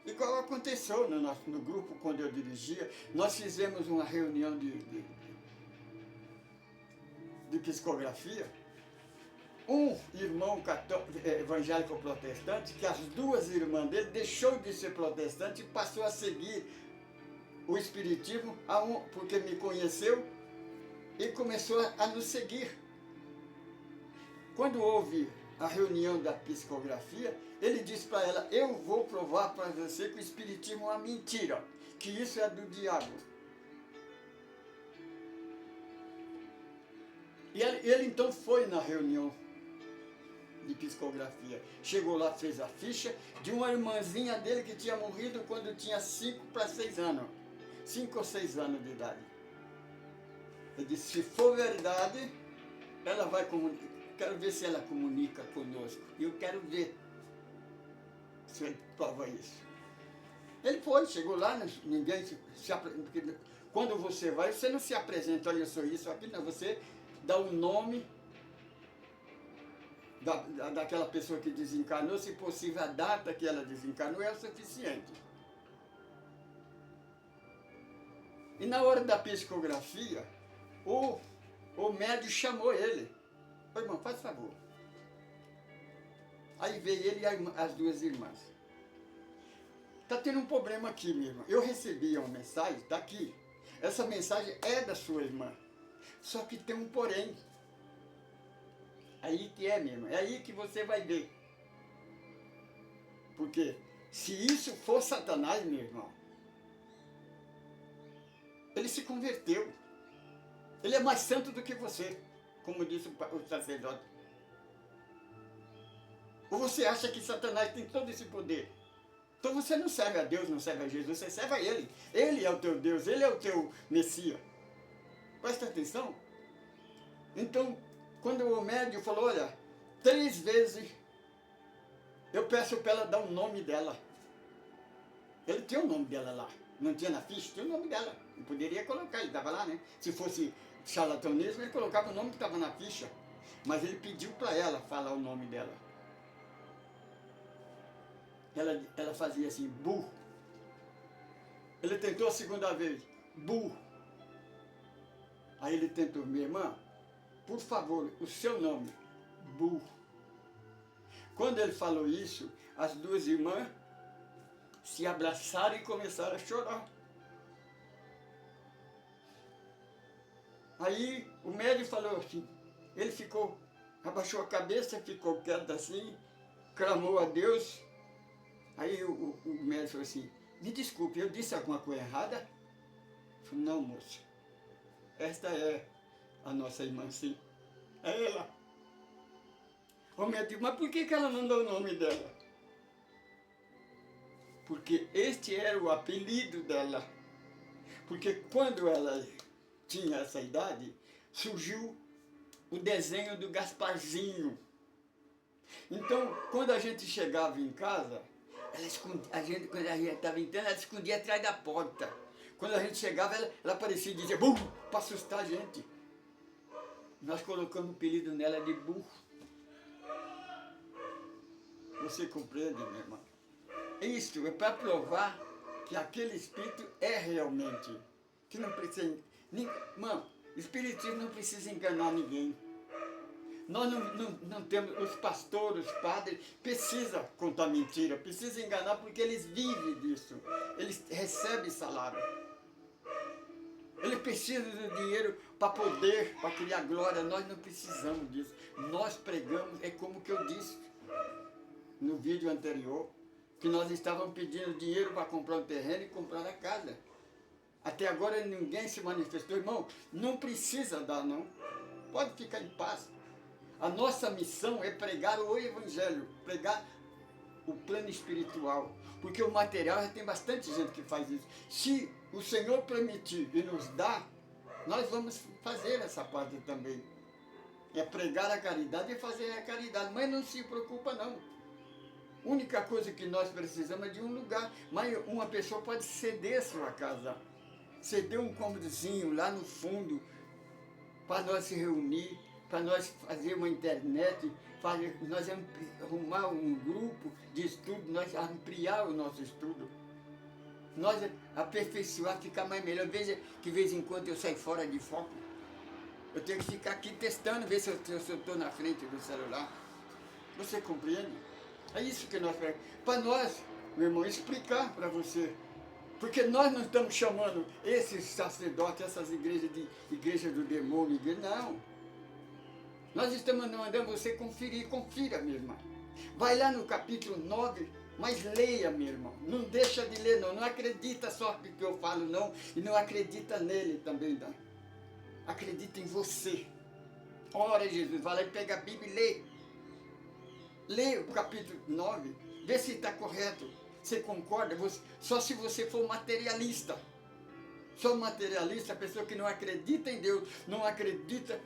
Igual aconteceu no grupo quando eu dirigia, nós fizemos uma reunião de psicografia. Um irmão evangélico protestante, que as duas irmãs dele deixou de ser protestante e passou a seguir o Espiritismo, porque me conheceu e começou a nos seguir. Quando houve a reunião da psicografia, ele disse para ela: eu vou provar para você que o Espiritismo é uma mentira, que isso é do diabo. E ele então foi na reunião de psicografia. Chegou lá, fez a ficha de uma irmãzinha dele que tinha morrido quando tinha 5 para 6 anos. 5 ou 6 anos de idade. Ele disse: se for verdade, ela vai comunicar. Quero ver se ela comunica conosco. E eu quero ver se ele prova isso. Ele foi, chegou lá, ninguém se apresenta. Quando você vai, você não se apresenta: olha, eu sou isso, aqui não. Você dá o nome daquela pessoa que desencarnou, se possível a data que ela desencarnou é o suficiente. E na hora da psicografia, o médium chamou ele: ô irmão, faz favor. Aí veio ele e as duas irmãs. Está tendo um problema aqui, minha irmã. Eu recebi uma mensagem, está aqui. Essa mensagem é da sua irmã. Só que tem um porém. Aí que é, minha irmã. É aí que você vai ver. Porque se isso for Satanás, meu irmão, ele se converteu. Ele é mais santo do que você, como disse o sacerdote. Ou você acha que Satanás tem todo esse poder? Então você não serve a Deus, não serve a Jesus, você serve a Ele. Ele é o teu Deus, Ele é o teu Messias. Presta atenção. Então, quando o médium falou: olha, 3 vezes eu peço para ela dar o nome dela. Ele tinha o nome dela lá. Não tinha na ficha? Tinha o nome dela. Ele poderia colocar, ele estava lá, né? Se fosse charlatanismo, ele colocava o nome que estava na ficha. Mas ele pediu para ela falar o nome dela. Ela fazia assim: burro. Ele tentou a segunda vez: burro. Aí ele tentou: minha irmã, por favor, o seu nome, burro. Quando ele falou isso, as duas irmãs se abraçaram e começaram a chorar. Aí o médium falou assim, ele ficou, abaixou a cabeça, ficou quieto assim, clamou a Deus. Aí o médium falou assim: me desculpe, eu disse alguma coisa errada? Eu falei: não, moça, esta é a nossa irmã, sim. É ela. O médium: mas por que ela não deu o nome dela? Porque este era o apelido dela. Porque quando ela tinha essa idade, surgiu o desenho do Gasparzinho. Então, quando a gente chegava em casa, quando a gente estava entrando, ela escondia atrás da porta. Quando a gente chegava, ela aparecia e dizia burro, para assustar a gente. Nós colocamos o apelido nela de burro. Você compreende, minha irmã? Isso é para provar que aquele espírito é realmente. Que não precisa. Irmão, espiritismo não precisa enganar ninguém. Nós não temos. Os pastores, os padres, precisam contar mentira, precisam enganar porque eles vivem disso. Eles recebem salário. Eles precisam do dinheiro para poder, para criar glória. Nós não precisamos disso. Nós pregamos, é como que eu disse no vídeo anterior. que nós estávamos pedindo dinheiro para comprar um terreno e comprar a casa. Até agora ninguém se manifestou. Irmão, não precisa dar não. Pode ficar em paz. A nossa missão é pregar o Evangelho, pregar o plano espiritual. Porque o material já tem bastante gente que faz isso. Se o Senhor permitir e nos dar, nós vamos fazer essa parte também. É pregar a caridade e fazer a caridade. Mas não se preocupa não. A única coisa que nós precisamos é de um lugar. Mas uma pessoa pode ceder sua casa. Ceder um cômodozinho lá no fundo para nós se reunir, para nós fazer uma internet, nós arrumar um grupo de estudo, nós ampliar o nosso estudo, nós aperfeiçoar, ficar mais melhor. Veja que de vez em quando eu saio fora de foco. Eu tenho que ficar aqui testando, ver se eu estou na frente do celular. Você compreende? É isso que nós queremos. Para nós, meu irmão, explicar para você. Porque nós não estamos chamando esses sacerdotes, essas igreja do demônio, não. Nós estamos mandando você conferir, confira, minha irmã. Vai lá no capítulo 9, mas leia, meu irmão. Não deixa de ler, não. Não acredita só no que eu falo, não. E não acredita nele também, não. Acredita em você. Ora, Jesus, vai lá e pega a Bíblia e lê. Lê o capítulo 9, vê se está correto. Você concorda? Só se você for materialista. Só materialista, a pessoa que não acredita em Deus, não acredita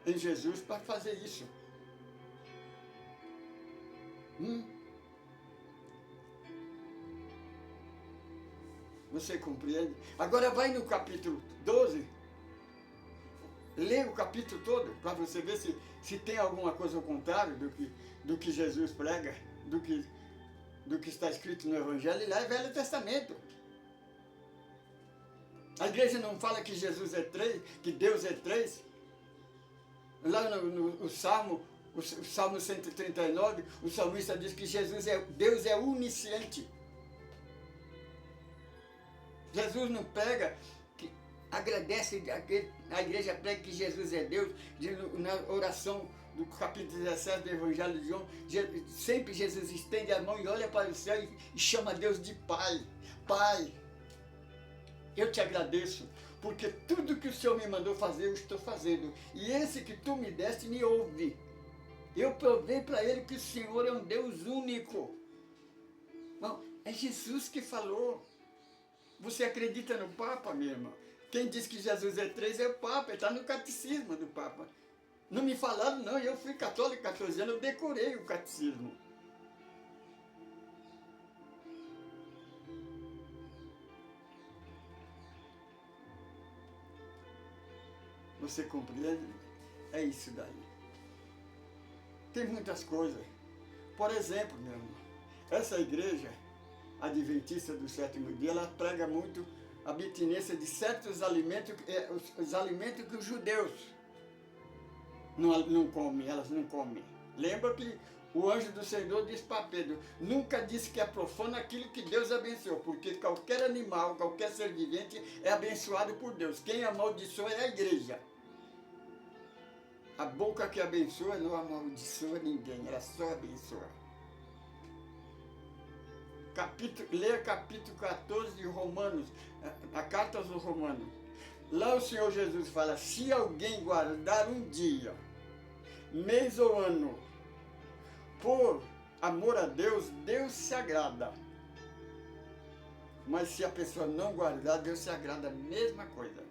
em Jesus para fazer isso. Você compreende? Agora vai no capítulo 12, lê o capítulo todo para você ver se tem alguma coisa ao contrário do que Jesus prega, do que está escrito no Evangelho, e lá é Velho Testamento. A igreja não fala que Jesus é três, que Deus é três. Lá no Salmo 139, o salmista diz que Deus é onisciente. Jesus não pega, agradece, a igreja prega que Jesus é Deus, na oração do capítulo 17 do Evangelho de João, sempre Jesus estende a mão e olha para o céu e chama Deus de Pai. Pai, eu te agradeço, porque tudo que o Senhor me mandou fazer, eu estou fazendo. E esse que tu me deste, me ouve. Eu provei para ele que o Senhor é um Deus único. Bom, é Jesus que falou. Você acredita no Papa, minha irmã? Quem diz que Jesus é três é o Papa, ele está no catecismo do Papa. Não me falaram, não. Eu fui católico 14 anos, eu decorei o catecismo. Você compreende? É isso daí. Tem muitas coisas. Por exemplo, meu irmão, essa igreja adventista do sétimo dia, ela prega muito a abstinência de certos alimentos, os alimentos que os judeus não comem, elas não comem. Lembra que o anjo do Senhor disse para Pedro, nunca disse que é profano aquilo que Deus abençoou, porque qualquer animal, qualquer ser vivente é abençoado por Deus. Quem amaldiçoa é a igreja. A boca que abençoa não amaldiçoa ninguém, ela só abençoa. Leia capítulo 14 de Romanos, a carta aos Romanos. Lá o Senhor Jesus fala, se alguém guardar um dia, mês ou ano, por amor a Deus, Deus se agrada. Mas se a pessoa não guardar, Deus se agrada a mesma coisa.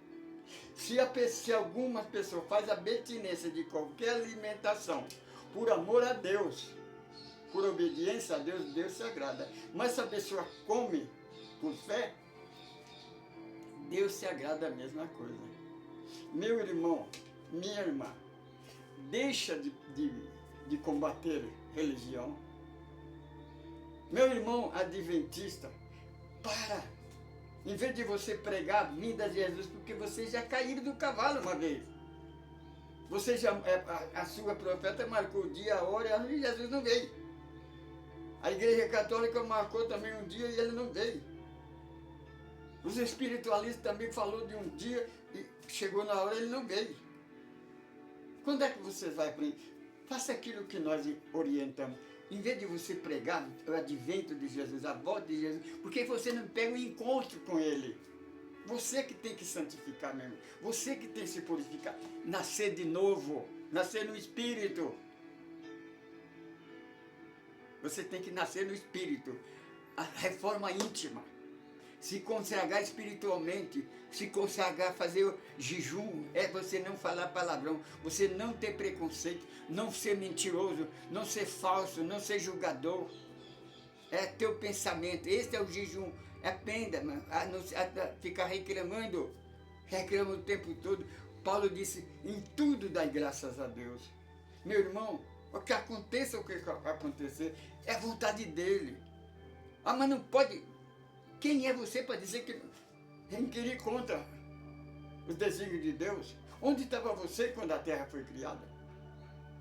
Se alguma pessoa faz abstinência de qualquer alimentação, por amor a Deus, por obediência a Deus, Deus se agrada. Mas se a pessoa come por fé, Deus se agrada a mesma coisa. Meu irmão, minha irmã, deixa de combater religião. Meu irmão adventista, para. Em vez de você pregar a vinda de Jesus, porque vocês já caíram do cavalo uma vez. Você a sua profeta marcou o dia, a hora, e Jesus não veio. A igreja católica marcou também um dia e ele não veio. Os espiritualistas também falou de um dia e chegou na hora e ele não veio. Quando é que você vai aprender? Faça aquilo que nós orientamos. Em vez de você pregar o advento de Jesus, a volta de Jesus, porque você não pega um encontro com Ele. Você que tem que santificar mesmo. Você que tem que se purificar. Nascer de novo. Nascer no Espírito. Você tem que nascer no Espírito. A reforma íntima. Se consagrar espiritualmente. Se consagrar, fazer o jejum. É você não falar palavrão. Você não ter preconceito. Não ser mentiroso. Não ser falso. Não ser julgador. É teu pensamento. Esse é o jejum. Aprenda a ficar reclamando o tempo todo. Paulo disse, em tudo dai graças a Deus. Meu irmão, o que aconteça, o que acontecer, é a vontade dele. Ah, mas não pode... Quem é você para dizer que inquirir contra os desígnios de Deus? Onde estava você quando a terra foi criada?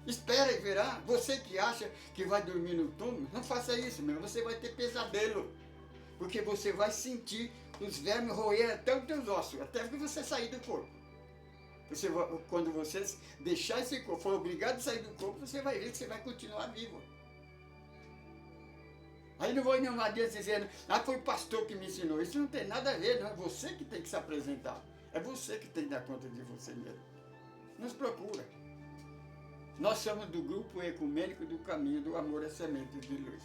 Espera e verá. Você que acha que vai dormir no túmulo, não faça isso, meu. Você vai ter pesadelo. Porque você vai sentir os vermes roer até os teus ossos, até que você sair do corpo. Quando você deixar esse corpo, for obrigado a sair do corpo, você vai ver que você vai continuar vivo. Aí não vou nenhuma dia dizendo, foi o pastor que me ensinou. Isso não tem nada a ver, não. É você que tem que se apresentar. É você que tem que dar conta de você mesmo. Nos procura. Nós somos do grupo ecumênico do Caminho do Amor à Semente de Luz.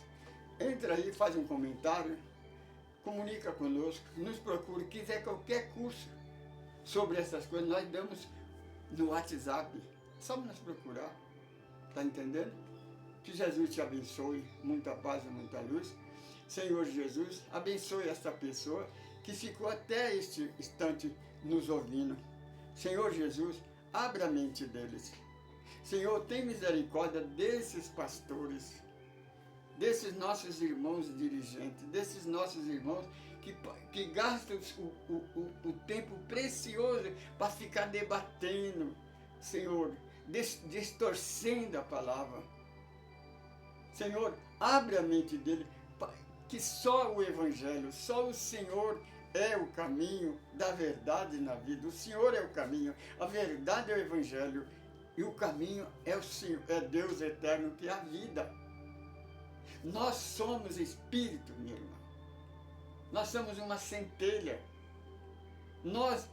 Entra aí, faz um comentário. Comunica conosco, nos procure, quiser qualquer curso sobre essas coisas, nós damos no WhatsApp, só nos procurar, tá entendendo? Que Jesus te abençoe, muita paz e muita luz. Senhor Jesus, abençoe esta pessoa que ficou até este instante nos ouvindo. Senhor Jesus, abra a mente deles. Senhor, tem misericórdia desses pastores, desses nossos irmãos dirigentes, desses nossos irmãos que gastam o tempo precioso para ficar debatendo, Senhor, distorcendo a palavra. Senhor, abre a mente dele, que só o Evangelho, só o Senhor é o caminho da verdade na vida. O Senhor é o caminho, a verdade é o Evangelho, e o caminho é o Senhor, é Deus eterno, que é a vida. Nós somos espírito, meu irmão. Nós somos uma centelha. Nós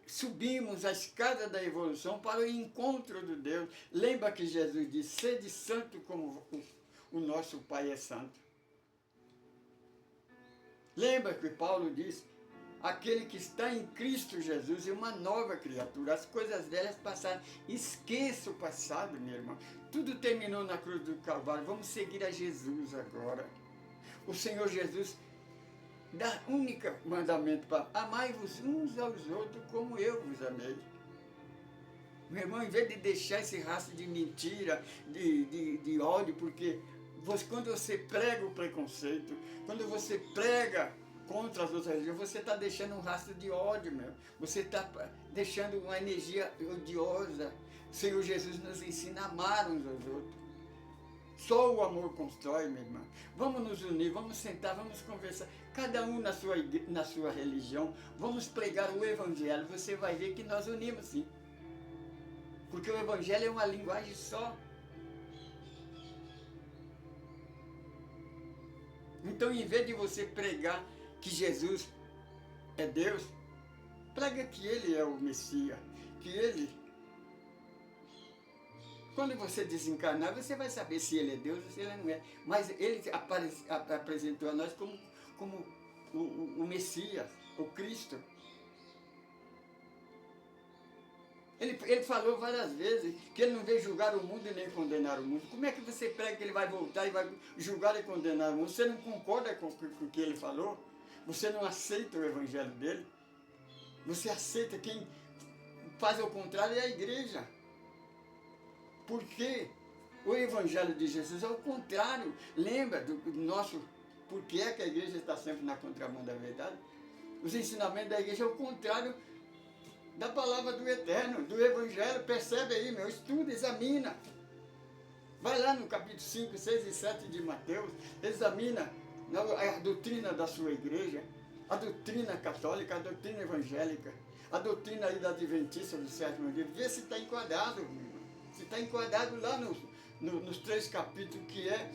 subimos a escada da evolução para o encontro de Deus. Lembra que Jesus disse, sede santo como o nosso Pai é santo. Lembra que Paulo disse, aquele que está em Cristo Jesus é uma nova criatura. As coisas velhas passaram. Esqueça o passado, meu irmão. Tudo terminou na cruz do Calvário. Vamos seguir a Jesus agora. O Senhor Jesus dá único mandamento para amai-vos uns aos outros como eu vos amei. Meu irmão, em vez de deixar esse rastro de mentira, de ódio, porque quando você prega o preconceito, quando você prega contra as outras religiões, você está deixando um rastro de ódio, meu. Você está deixando uma energia odiosa. O Senhor Jesus nos ensina a amar uns aos outros. Só o amor constrói, meu irmão. Vamos nos unir, vamos sentar, vamos conversar. Cada um na sua religião. Vamos pregar o Evangelho. Você vai ver que nós unimos, sim. Porque o Evangelho é uma linguagem só. Então, em vez de você pregar que Jesus é Deus, prega que Ele é o Messias, que Ele... Quando você desencarnar, você vai saber se Ele é Deus ou se Ele não é. Mas Ele apresentou a nós como o Messias, o Cristo. Ele falou várias vezes que Ele não veio julgar o mundo e nem condenar o mundo. Como é que você prega que Ele vai voltar e vai julgar e condenar o mundo? Você não concorda com o que Ele falou? Você não aceita o Evangelho dele? Você aceita quem faz o contrário é a igreja. Porque o Evangelho de Jesus é o contrário. Lembra do nosso... Por que é que a igreja está sempre na contramão da verdade? Os ensinamentos da igreja é o contrário da palavra do Eterno, do Evangelho. Percebe aí, meu, estuda, examina. Vai lá no capítulo 5, 6 e 7 de Mateus, examina a doutrina da sua igreja, a doutrina católica, a doutrina evangélica, a doutrina aí da Adventista do sétimo dia. Vê se está enquadrado, se está enquadrado lá nos 3 capítulos, que é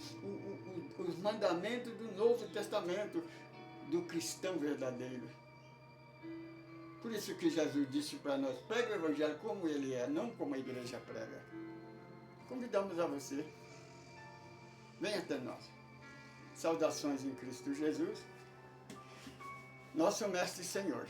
os mandamentos do Novo Testamento do cristão verdadeiro. Por isso que Jesus disse para nós, pregue o Evangelho como ele é, não como a igreja prega. Convidamos a você, venha até nós. Saudações em Cristo Jesus, nosso Mestre e Senhor.